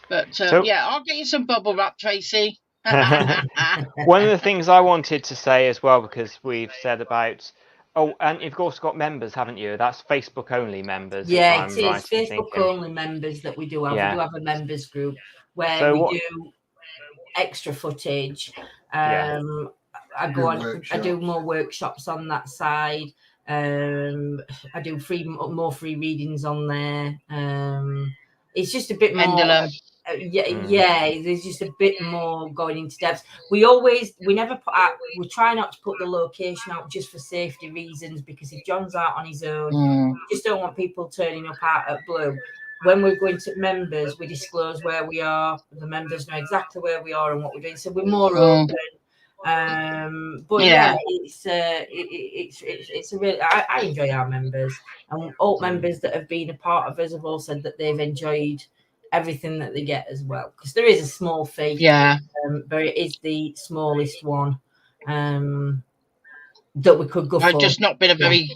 But I'll get you some bubble wrap, Tracy. One of the things I wanted to say as well, because we've said about and you've also got members, haven't you? That's Facebook only members. Yeah, it is Facebook only members that we do have. We do have a members group where we do extra footage. I do more workshops on that side. I do more free readings on there. It's just a bit more. There's just a bit more going into depth. We never put out, we try not to put the location out just for safety reasons, because if John's out on his own, we just don't want people turning up out at blue. When we're going to members, we disclose where we are. The members know exactly where we are and what we're doing, so we're more open. It's a really, I enjoy our members, and all members that have been a part of us have all said that they've enjoyed everything that they get as well, because there is a small fee, but it is the smallest one that we could go for. I've just not been a very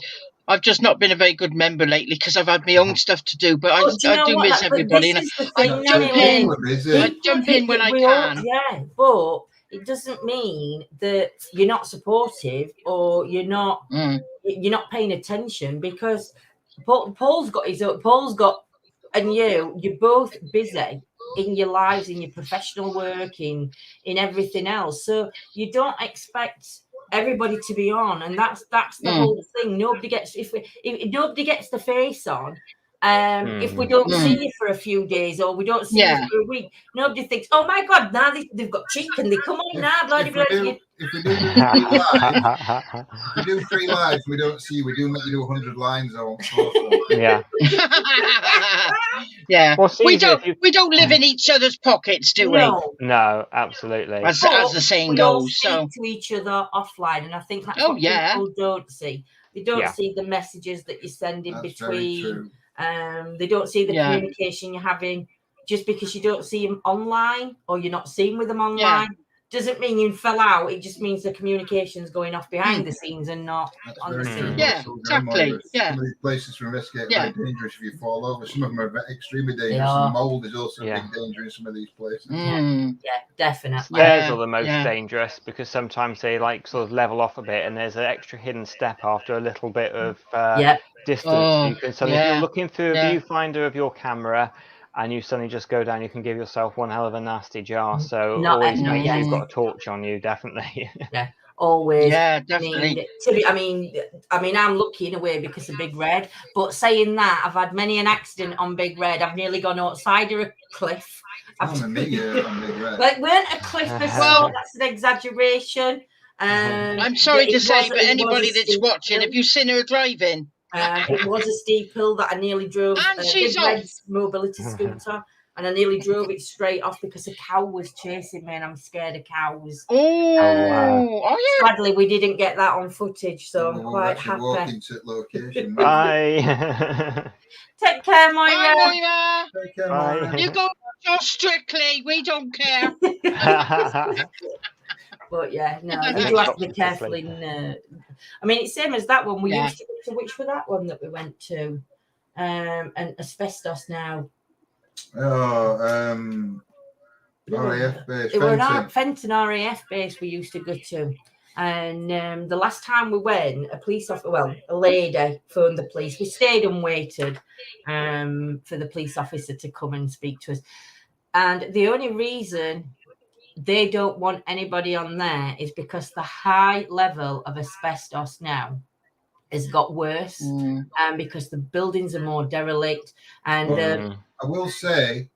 I've just not been a very good member lately because I've had my own stuff to do. But I do you know do what? miss everybody, This and is the I thing, jump Nanny in. Lyn. I jump in when I can. Yeah, but it doesn't mean that you're not supportive or you're not paying attention, because Paul's got and you're both busy in your lives, in your professional work, in everything else. So you don't expect everybody to be on, and that's the whole thing. Nobody gets if nobody gets the face on. If we don't see you for a few days, or we don't see you for a week, nobody thinks, "Oh my God, now they've got Chit, and they come on now." If we do 3 lives, we do 3 lives, we don't see you. We do make you do 100 lines or Yeah. Yeah. Well, We don't live in each other's pockets, do we? No, absolutely. As the saying goes. So to each other offline, and I think that's what people don't see. They don't see the messages that you're sending between. They don't see the communication you're having. Just because you don't see them online, or you're not seeing with them online, doesn't mean you fell out. It just means the communication's going off behind the scenes and not on the scene. Yeah, exactly. Yeah. Some of these places to investigate are very dangerous if you fall over. Some of them are extremely dangerous. And mold is also a big danger in some of these places. Yeah, definitely. Stairs are the most dangerous, because sometimes they sort of level off a bit, and there's an extra hidden step after a little bit of distance. You can suddenly, if you're looking through a viewfinder of your camera, and you suddenly just go down, you can give yourself one hell of a nasty jar. So always make sure you've got a torch on you, definitely. Yeah, always. Yeah, definitely. I mean, I'm lucky in a way because of Big Red. But saying that, I've had many an accident on Big Red. I've nearly gone outside of a cliff. On Big Red. Like, weren't a cliff well, that's an exaggeration. I'm sorry to say, but anybody that's watching, have you seen her driving? It was a steep hill that I nearly drove. Big Red's mobility scooter, and I nearly drove it straight off because a cow was chasing me, and I'm scared of cows. Are you? Sadly, we didn't get that on footage, so I'm quite happy. Walking to location. Bye. Take care, Moira. Bye, Moira. Take care, Moira. You go strictly. We don't care. But yeah, no, you do have to be careful in. I mean, it's same as that one. We used to go to, which was that one that we went to? And asbestos now. RAF base. It was Fenton RAF base we used to go to. And the last time we went, a lady phoned the police. We stayed and waited for the police officer to come and speak to us. And the only reason they don't want anybody on there is because the high level of asbestos now has got worse, and because the buildings are more derelict. And I will say,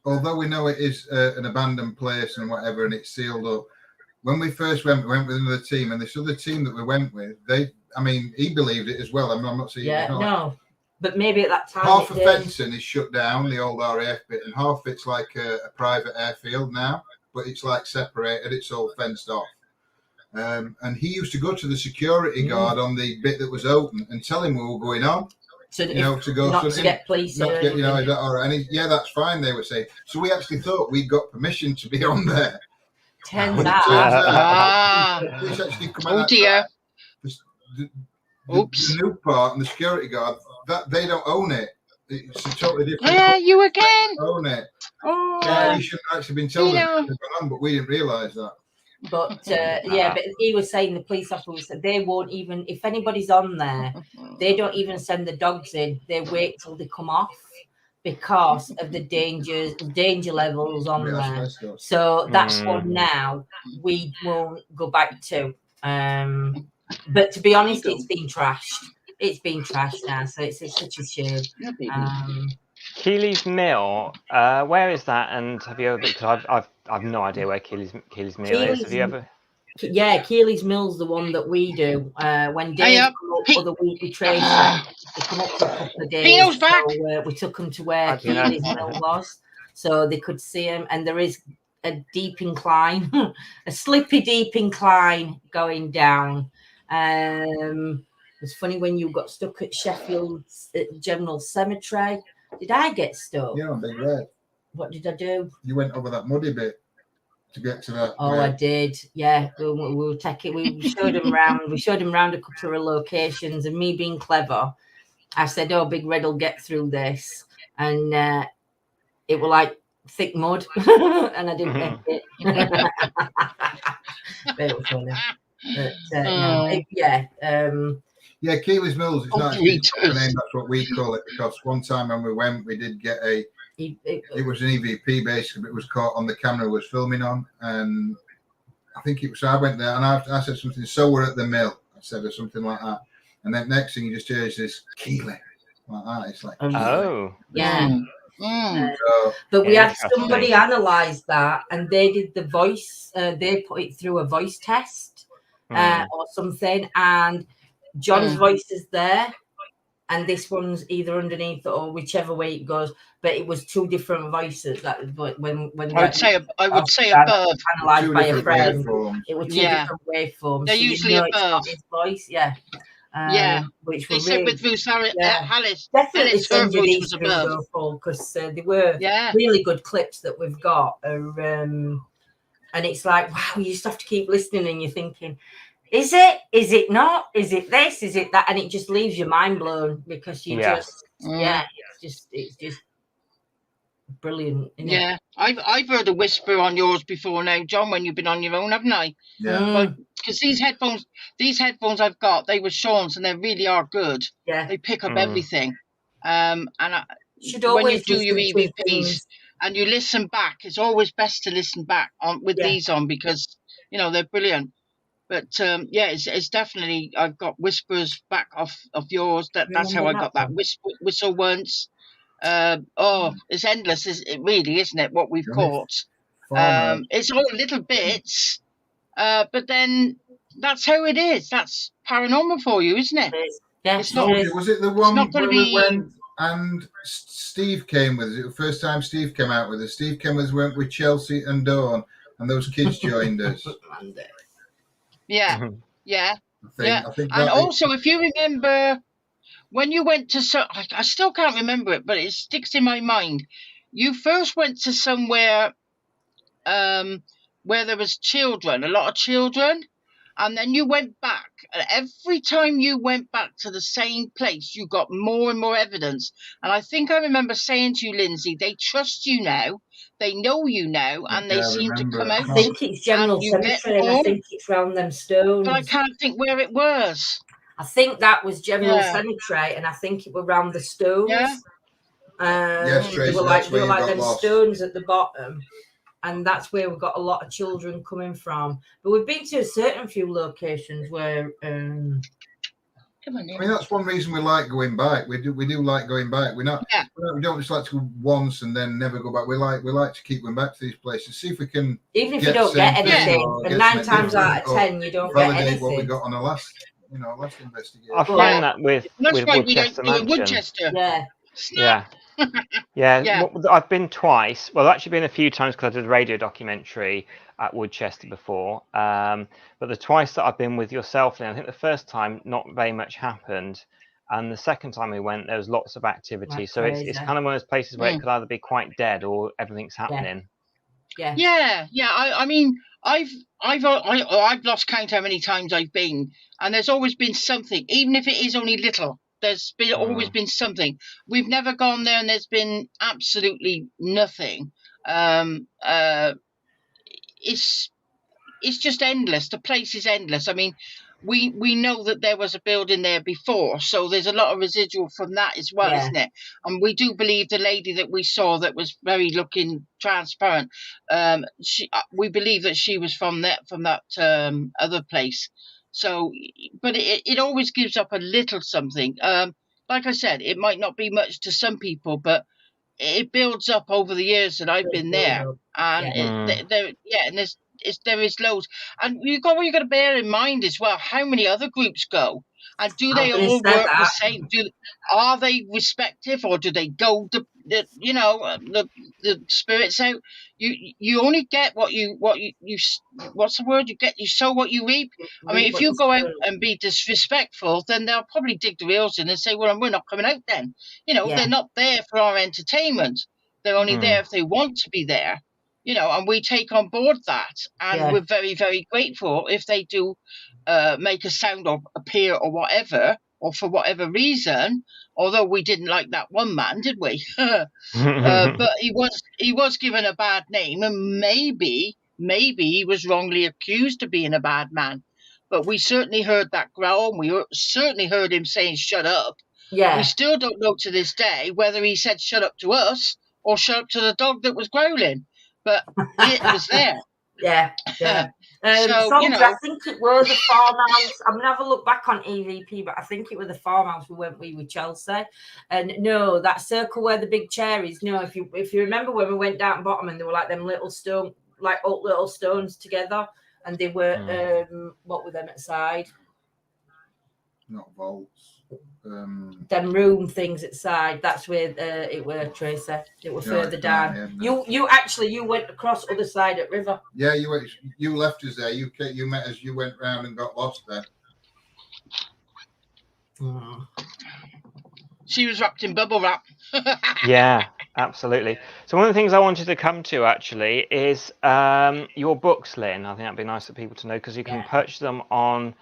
although we know it is an abandoned place and whatever, and it's sealed up, when we first went, we went with another team, and this other team that we went with, he believed it as well. I mean, I'm not saying but maybe at that time half of Fenton is shut down, the old RAF bit, and half it's like a private airfield now, but it's like separated, it's all fenced off. And he used to go to the security guard on the bit that was open and tell him we were going on. To get police. Is that all right? And that's fine, they would say. So we actually thought we'd got permission to be on there. Turns out. It's actually come out. Oh dear. The new part and the security guard, that they don't own it. It's a totally different. Yeah, you again. Own it. Oh. Yeah, you shouldn't actually been told it, but we didn't realise that. But but he was saying, the police officer, they won't even, if anybody's on there, they don't even send the dogs in. They wait till they come off because of the danger levels on there. So that's one now we won't go back to. But to be honest, it's been trashed. It's been trashed now, so it's such a shame. Keely's Mill, where is that? And have you ever? Because I've no idea where Keely's Mill is. Have you ever? Yeah, Keely's Mill's the one that we do. When Dave come up for the weekly trade, they come up for a couple of days. So we took them to where Keely's Mill was, so they could see him. And there is a deep incline, a slippy deep incline going down. It's funny when you got stuck at Sheffield's General Cemetery. Did I get stuck? Yeah, on Big Red. What did I do? You went over that muddy bit. to get to that. Oh, I did. Yeah, we'll take it. We showed him around. We showed him around a couple of locations, and me being clever, I said, "Oh, Big Red will get through this," and it was like thick mud, and I didn't make it. It was funny. But, yeah, Keely's Mills. It's not actually a proper name. That's what we call it, because one time when we went, we did get it was an EVP basically, but it was caught on the camera was filming on, and I think it was. I went there and I said something. So we're at the mill. I said or something like that, and then next thing you just hear is this Keely like that. It's like yeah. So, but we had somebody analyze that, and they did the voice. They put it through a voice test or something, and John's voice is there, and this one's either underneath or whichever way it goes. But it was two different voices. That when I would say above. Analyzed by a friend. It was two different waveforms. They're usually above his voice. Yeah. Which they said with Bruce Harris, definitely her voice was above because they were really good clips that we've got. And it's like, wow, you just have to keep listening, and you're thinking, is it not? Is it this? Is it that? And it just leaves your mind blown because you it's just brilliant. Yeah, I've heard a whisper on yours before now, John, when you've been on your own, haven't I? Yeah. Because these headphones I've got, they were Sean's, and they really are good. Yeah, they pick up everything. And when you do your EVPs and you listen back, it's always best to listen back on with these on, because they're brilliant. But it's definitely, I've got whispers back of yours. That's how I got that whistle once. It's endless, it really, isn't it, what we've caught? It's all little bits, but then that's how it is. That's paranormal for you, isn't it? Yeah. It's not. Was it the one where we went and Steve came with us? It was the first time Steve came out with us. Steve came with us, went with Chelsea and Dawn, and those kids joined us. Yeah. I think and also, if you remember, when you went to I still can't remember it, but it sticks in my mind. You first went to somewhere where there was children, a lot of children, and then you went back. And every time you went back to the same place, you got more and more evidence. And I think I remember saying to you, Lindsay, they trust you now, they know you now, and they seem to come out. I think it's General Cemetery, and I think it's round them stones. But I can't think where it was. I think that was General Cemetery, and I think it were round the stones. They were like them stones at the bottom, and that's where we got a lot of children coming from. But we've been to a certain few locations where. Come on, I mean, that's one reason we like going back. We do like going back. We don't just like to go once and then never go back. We like to keep going back to these places, see if we can. Even if you don't get anything, and 9 times out of 10 you don't get anything. What we got on the last investigation. I find that with Woodchester Mansion. Yeah. I've been twice. Well, I've actually been a few times because I did a radio documentary at Woodchester before. But the twice that I've been with yourself, Lyn, I think the first time not very much happened, and the second time we went, there was lots of activity. So it's kind of one of those places where it could either be quite dead or everything's happening. Yeah. I mean, I've lost count how many times I've been, and there's always been something, even if it is only little. There's been always been something. We've never gone there and there's been absolutely nothing. It's just endless. The place is endless. I mean, we know that there was a building there before, so there's a lot of residual from that as well, isn't it? And we do believe the lady that we saw that was very looking transparent. We believe that she was from that other place. So, but it always gives up a little something. Like I said, it might not be much to some people, but it builds up over the years that I've been there, and there is loads. And you got to bear in mind as well how many other groups go, and do they all work the same? Are they respective, or do they go the spirits out? You only get what you what's the word? You sow what you reap. I mean, if you go out and be disrespectful, then they'll probably dig the reels in and say, well, we're not coming out then. They're not there for our entertainment. They're only there if they want to be there. and we take on board that, and we're very, very grateful if they do make a sound or appear or whatever, or for whatever reason. Although we didn't like that one man, did we? But he was given a bad name, and maybe he was wrongly accused of being a bad man. But we certainly heard that growl, and we certainly heard him saying "shut up." Yeah. We still don't know to this day whether he said "shut up" to us or "shut up" to the dog that was growling. But it was there. Yeah. So, I think it was the farmhouse. I'm gonna have a look back on EVP, but I think it was the farmhouse we went with Chelsea. And no, that circle where the big chair is. No, if you remember when we went down bottom and there were like them little stone, like old little stones together, and they were what were them at the side? Not vaults. Them room things at the side. That's where it were, Tracy. It were further down. Yeah, you went across other side at river. Yeah, you left us there. You met us. You went round and got lost there. She was wrapped in bubble wrap. Yeah, absolutely. So one of the things I wanted to come to actually is your books, Lyn. I think that'd be nice for people to know, because you can purchase them on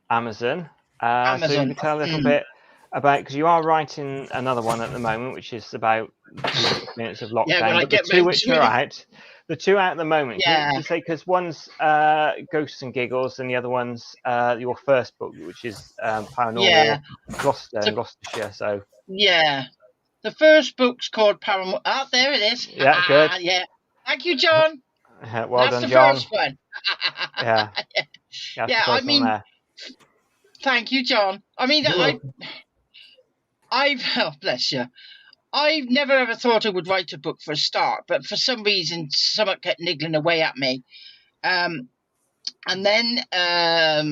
Amazon. So you can tell a little bit about, because you are writing another one at the moment, which is about 6 minutes of lockdown. Yeah, but the two which are out, the two out at the moment. Yeah. Can you say, because one's Ghosts and Giggles, and the other one's your first book, which is Paranormal Gloucester and Gloucestershire. So yeah, the first book's called Paranormal. Ah, there it is. Yeah, good. Yeah, thank you, John. Well That's done, the John. first one. Yeah. I mean, thank you, John. I mean, I've oh, bless you. I've never ever thought I would write a book for a start, but for some reason, something kept niggling away at me. And then a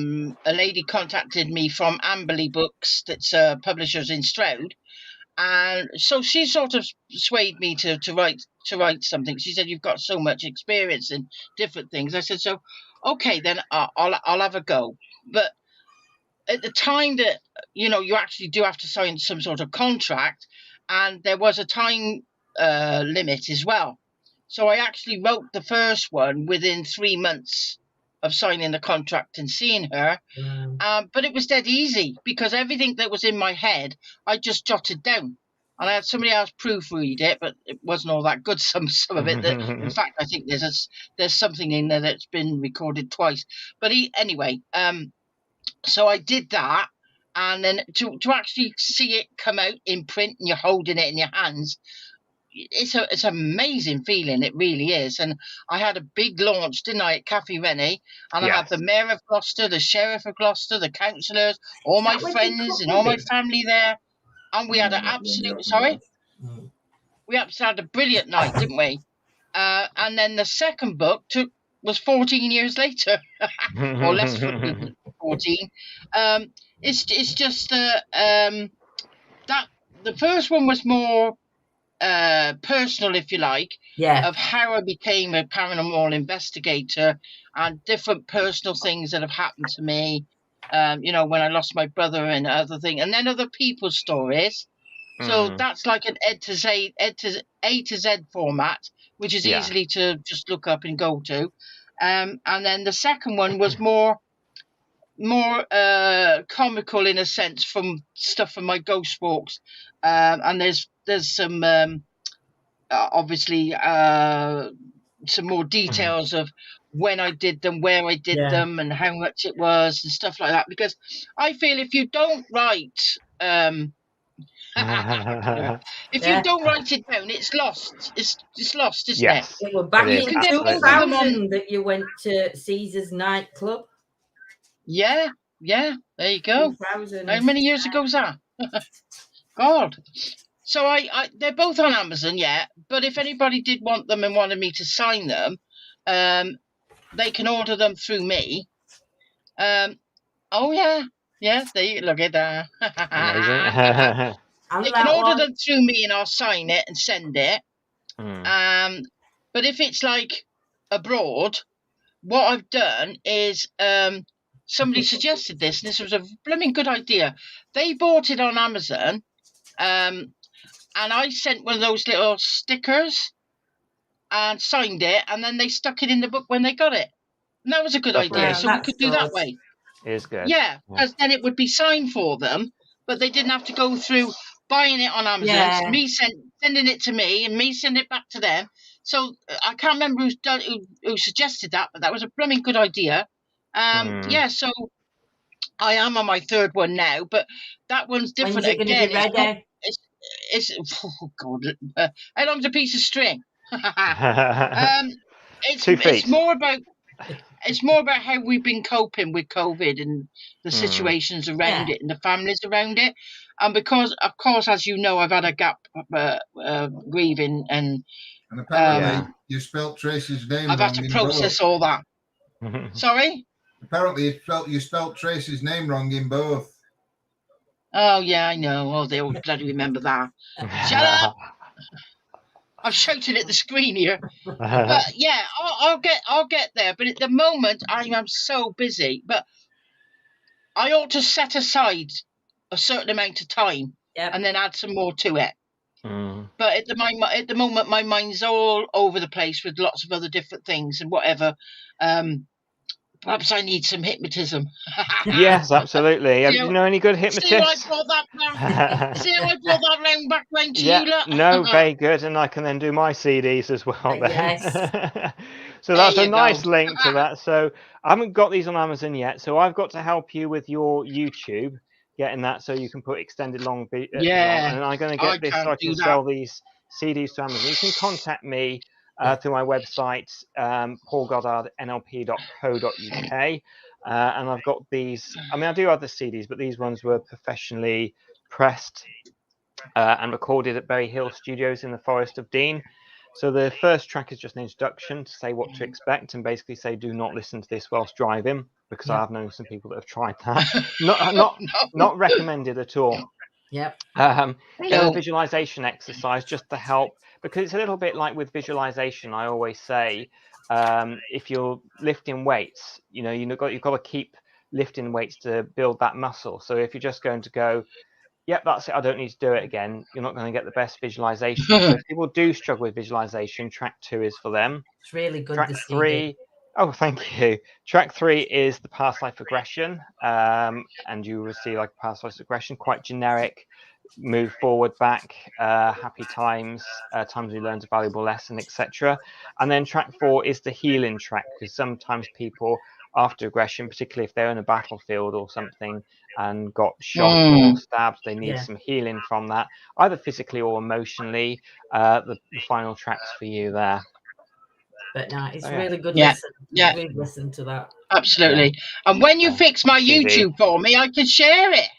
lady contacted me from Amberley Books, that's publishers in Stroud, and so she sort of swayed me to write something. She said, "You've got so much experience in different things." I said, "So, okay, then I'll have a go." But at the time that you actually do have to sign some sort of contract, and there was a time limit as well. So I actually wrote the first one within 3 months of signing the contract and seeing her. But it was dead easy, because everything that was in my head, I just jotted down. And I had somebody else proofread it, but it wasn't all that good, some of it. In fact, I think there's something in there that's been recorded twice. But anyway, so I did that. And then to actually see it come out in print and you're holding it in your hands, it's an amazing feeling. It really is. And I had a big launch, didn't I, at Cafe Rennie? And I had the Mayor of Gloucester, the Sheriff of Gloucester, the councillors, all my friends and all my family there. And we had an absolute, we had a brilliant night, didn't we? And then the second book was 14 years later, or less 14. It's just that the first one was more personal, if you like, of how I became a paranormal investigator and different personal things that have happened to me. When I lost my brother and other things, and then other people's stories. So that's like an A to Z format, which is easily to just look up and go to. And then the second one was more comical in a sense, from stuff from my ghost walks. And there's some obviously some more details of when I did them, where I did them, and how much it was, and stuff like that. Because I feel if you don't write, if you don't write it down, it's lost. It's lost, isn't it? It was back in 2000 that you went to Caesar's nightclub. Yeah, there you go. 2000. How many years ago was that? God. So they're both on Amazon, but if anybody did want them and wanted me to sign them, they can order them through me. There you look at that. They can order them through me and I'll sign it and send it. But if it's like abroad, what I've done is somebody suggested this, and this was a blooming good idea. They bought it on Amazon, and I sent one of those little stickers and signed it, and then they stuck it in the book when they got it. And that was a good That's idea. good. So we could do that way. It is good. Yeah, because then it would be signed for them, but they didn't have to go through buying it on Amazon, Yeah. me sending it to me, and me sending it back to them. So I can't remember who suggested that, but that was a blooming good idea. Yeah, so I am on my third one now, but that one's different. When's it going to be ready? It's oh god, how long's a piece of string? It's more about how we've been coping with COVID and the situations around it and the families around it. And because, of course, as you know, I've had a gap grieving, and apparently you spelt Tracy's name I've wrong. had to process all that. Sorry? Apparently you spelt Tracy's name wrong in both. Oh yeah, I know. Oh, they all bloody remember that. Shut up! I'm shouting at the screen here. But yeah, I'll get there. But at the moment, I am so busy. But I ought to set aside a certain amount of time and then add some more to it. But at the moment, my mind's all over the place with lots of other different things and whatever. Perhaps I need some hypnotism. Yes, absolutely. Do you know any good hypnotists? See how I brought that round back round to you, look? No, very good. And I can then do my CDs as well then. Yes. So that's a nice link to that. So I haven't got these on Amazon yet. So I've got to help you with your YouTube, getting that so you can put extended long videos. Yeah. And I'm going to get this so I can sell these CDs to Amazon. You can contact me through my website, paulgoddardnlp.co.uk. And I've got these. I mean, I do other CDs, but these ones were professionally pressed and recorded at Berry Hill Studios in the Forest of Dean. So the first track is just an introduction to say what to expect and basically say do not listen to this whilst driving, because I have known some people that have tried that. Not recommended at all. Yep. A visualization exercise just to help, because it's a little bit like with visualization. I always say, if you're lifting weights, you've got to keep lifting weights to build that muscle. So if you're just going to go, yep, that's it, I don't need to do it again, you're not going to get the best visualization. So if people do struggle with visualization, track 2 is for them. It's really good. Track 3. Oh, thank you. Track 3 is the past life regression, and you will see like past life regression, quite generic, move forward, back, happy times, times we learned a valuable lesson, etc. And then track 4 is the healing track, because sometimes people after regression, particularly if they're in a battlefield or something and got shot or stabbed, they need some healing from that, either physically or emotionally. The final track's for you there. But no, it's really good. Really listen to that. Absolutely. And when you fix my YouTube for me, I can share it.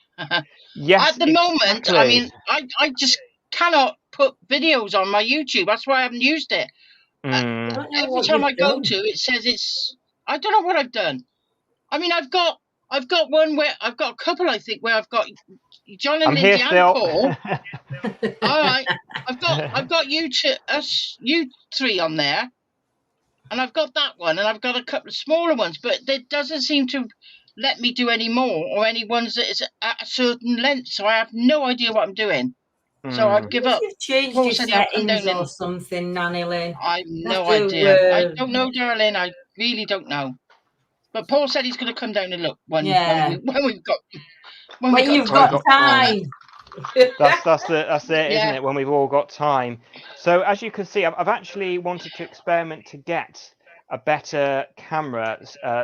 Yes. At the moment, I mean, I just cannot put videos on my YouTube. That's why I haven't used it. Every time I go to, it says it's. I don't know what I've done. I mean, I've got one where I've got a couple. I think where I've got John and Lindsay and Paul. All right, I've got you three on there. And I've got that one, and I've got a couple of smaller ones, but it doesn't seem to let me do any more, or any ones that is at a certain length. So I have no idea what I'm doing. So I've given up. You've changed your settings or something, Nanny Lyn. I've no idea. I don't know, darling. I really don't know. But Paul said he's going to come down and look when you've got time. That's it, isn't it? When we've all got time. So as you can see, I've actually wanted to experiment to get a better camera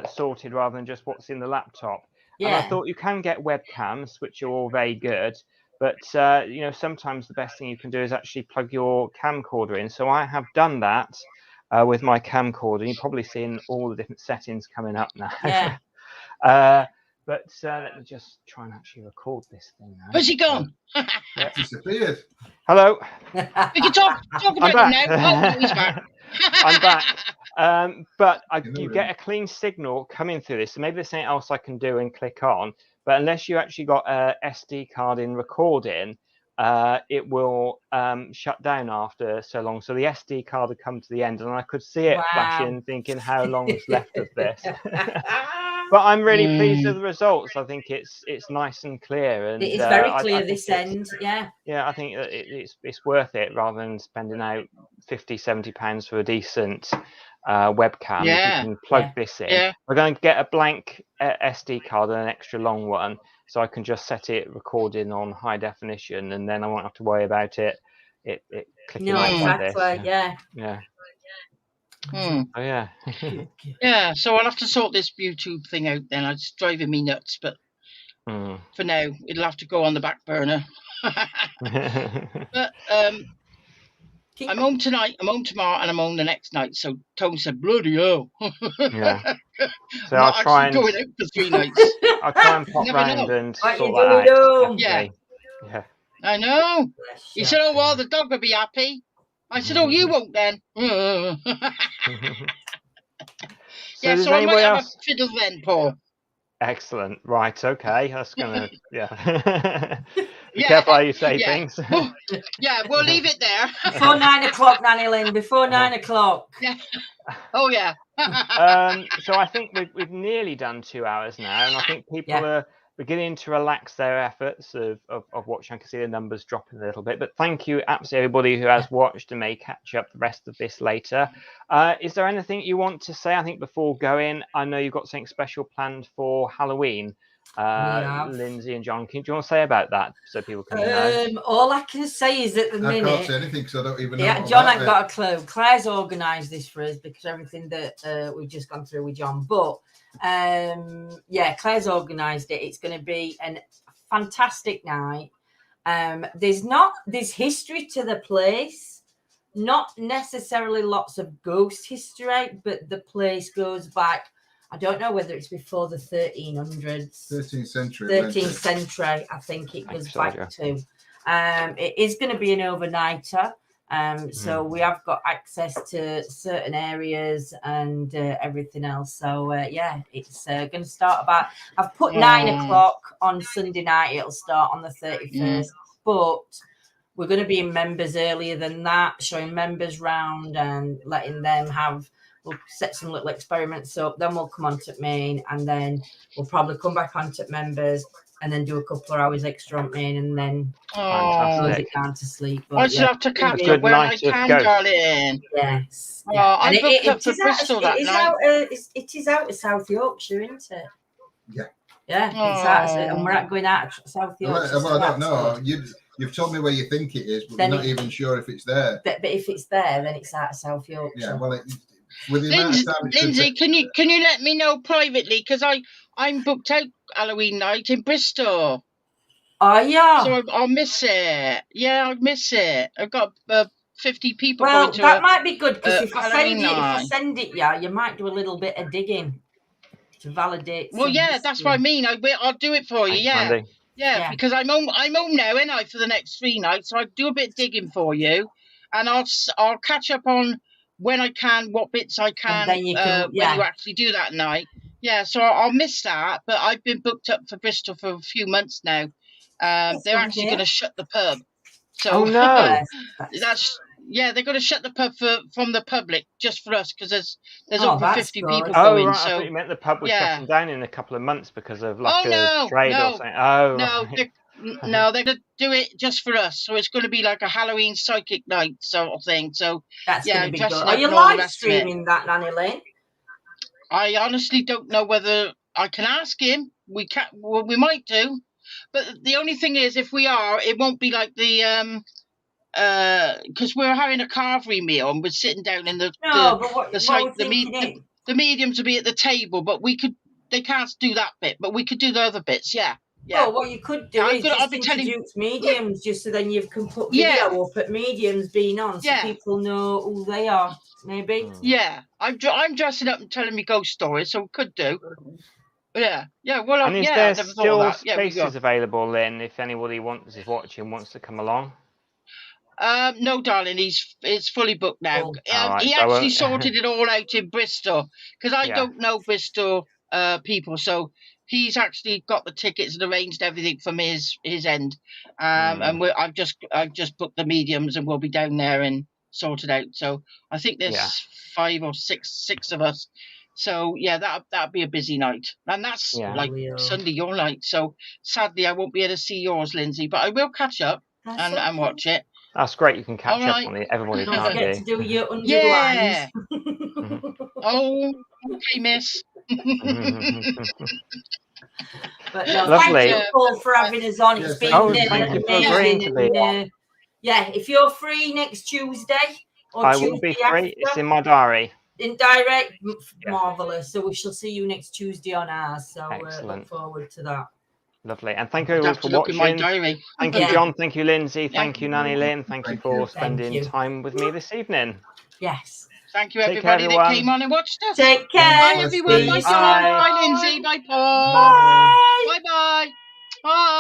sorted rather than just what's in the laptop. And I thought you can get webcams, which are all very good, but sometimes the best thing you can do is actually plug your camcorder in. So I have done that with my camcorder. You're probably seeing all the different settings coming up now. Yeah. But let me just try and actually record this thing now. Where's he gone? Disappeared. Hello. We can talk about him now. Oh, he's back. I'm back. But you get a clean signal coming through this. So maybe there's something else I can do and click on. But unless you actually got a SD card in recording, it will shut down after so long. So the SD card had come to the end, and I could see it flashing, thinking how long is left of this. But I'm really pleased with the results. I think it's nice and clear, and It is very I clear think this end. Yeah. Yeah, I think that it's worth it rather than spending out £50-70 for a decent webcam. If you can plug this in, we're going to get a blank SD card and an extra long one, so I can just set it recording on high definition, and then I won't have to worry about it clicking off like this. Yeah. Oh yeah. Yeah, so I'll have to sort this YouTube thing out then. It's driving me nuts, but for now it'll have to go on the back burner. But I'm home tonight, I'm home tomorrow, and I'm home the next night. So Tone said, bloody hell. Yeah. So I'm I'll try and going out for 3 nights. I'll try and pop round and What sort you that doing out. home? Yeah. I know. He said, oh, well, the dog will be happy. I said, oh, you won't then. So so I might have a fiddle then, Paul. Excellent. Right. Okay. That's gonna. Yeah. Be careful how you say things. Yeah, we'll leave it there. Before 9 o'clock, Nanny Lyn. Before 9 o'clock. Yeah. Oh yeah. So I think we've nearly done 2 hours now, and I think people are beginning to relax their efforts of watching. I can see the numbers dropping a little bit, but thank you absolutely everybody who has watched and may catch up the rest of this later. Is there anything you want to say? I think before going, I know you've got something special planned for Halloween. Lindsay and John, do you want to say about that so people can know? All I can say is at the minute. I can't say anything because I don't even know. Yeah, John ain't got a clue. Claire's organised this for us because everything that we've just gone through with John. But Claire's organised it. It's going to be a fantastic night. There's history to the place, not necessarily lots of ghost history, but the place goes back. I don't know whether it's before the 1300s. 13th century. 13th century, I think it goes back to. It is going to be an overnighter. So we have got access to certain areas and everything else. So, it's going to start about... I've put 9 o'clock on Sunday night. It'll start on the 31st. But we're going to be in members earlier than that, showing members round and letting them have... We'll set some little experiments up, then we'll come on to main, and then we'll probably come back on to members and then do a couple of hours extra on main, and then close it down to sleep. But, I should have to catch up when I can, darling. Yes. I booked up for Bristol that night. It is out of South Yorkshire, isn't it? Yeah. Yeah, it's out, and we're going out of South Yorkshire. Well, I don't know. You've told me where you think it is, but we're not even sure if it's there. But if it's there, then it's out of South Yorkshire. Yeah, well, with the amount of time Lindsay, can you let me know privately, because I'm booked out Halloween night in Bristol. Oh yeah. So I'll miss it. Yeah, I'll miss it. I've got 50 people well, going to that might be good, because if Halloween I send it, you might do a little bit of digging to validate. Well, yeah, that's what I mean. I'll do it for you. Yeah, because I'm home now, ain't I, for the next 3 nights. So I'll do a bit of digging for you, and I'll catch up on when I can, what bits I can, when you actually do that night. Yeah, so I'll miss that, but I've been booked up for Bristol for a few months now. They're actually going to shut the pub. So no. they're going to shut the pub from the public just for us, because there's over 50 people going. Right. So I thought you meant the pub was shutting down in a couple of months because of trade or something. No, they're going to do it just for us. So it's going to be like a Halloween psychic night sort of thing. So that's going to be good. Are you live streaming that, Nanny Lyn? I honestly don't know whether I can ask him. We might do, but the only thing is, if we are, it won't be like the because we're having a carvery meal and we're sitting down in the mediums will be at the table, but they can't do that bit, but we could do the other bits. Yeah. Well, what you could do is just introduce mediums, just so then you can put video up at mediums being on, so people know who they are. Maybe. Yeah, I'm dressing up and telling me ghost stories, so we could do. Yeah. Well, and is there still spaces available, Lyn, if anybody wants to come along? No, darling, it's fully booked now. He actually sorted it all out in Bristol, because I don't know Bristol people, so he's actually got the tickets and arranged everything from his end. And I've just booked the mediums, and we'll be down there and sorted out. So I think there's 5 or 6 of us. So yeah, that'd be a busy night, and that's Yeah. like Leo. Sunday your night. So sadly, I won't be able to see yours, Lindsay, but I will catch up That's and okay. watch it. That's great. You can catch All up right. on it. Everybody Don't can't forget to do. do your underlines. Yeah. Mhm. Oh, okay, miss. But no, Lovely. thank you, Paul, for having us on. It's Yes, been thank you. Thank you for amazing. agreeing to be on. And, yeah, if you're free next Tuesday or I Tuesday will be after, free. It's in my diary. in direct, Yeah. marvelous. So we shall see you next Tuesday on ours. So look Excellent. forward to that. Lovely. And thank you I'd everyone have for to look in my watching. diary. Thank you, Yeah. John. Thank you, Lindsay. Yeah. Thank you, Nanny Lyn. Thank you Thank for you. spending you. time with me this evening. Yes. Thank you, Take care, everybody that came everyone. on and watched us. Take care. Bye, Thanks, everyone. See Bye, you John. soon. Bye. Bye, Lindsay. Bye, Paul. Bye. Bye-bye. Bye.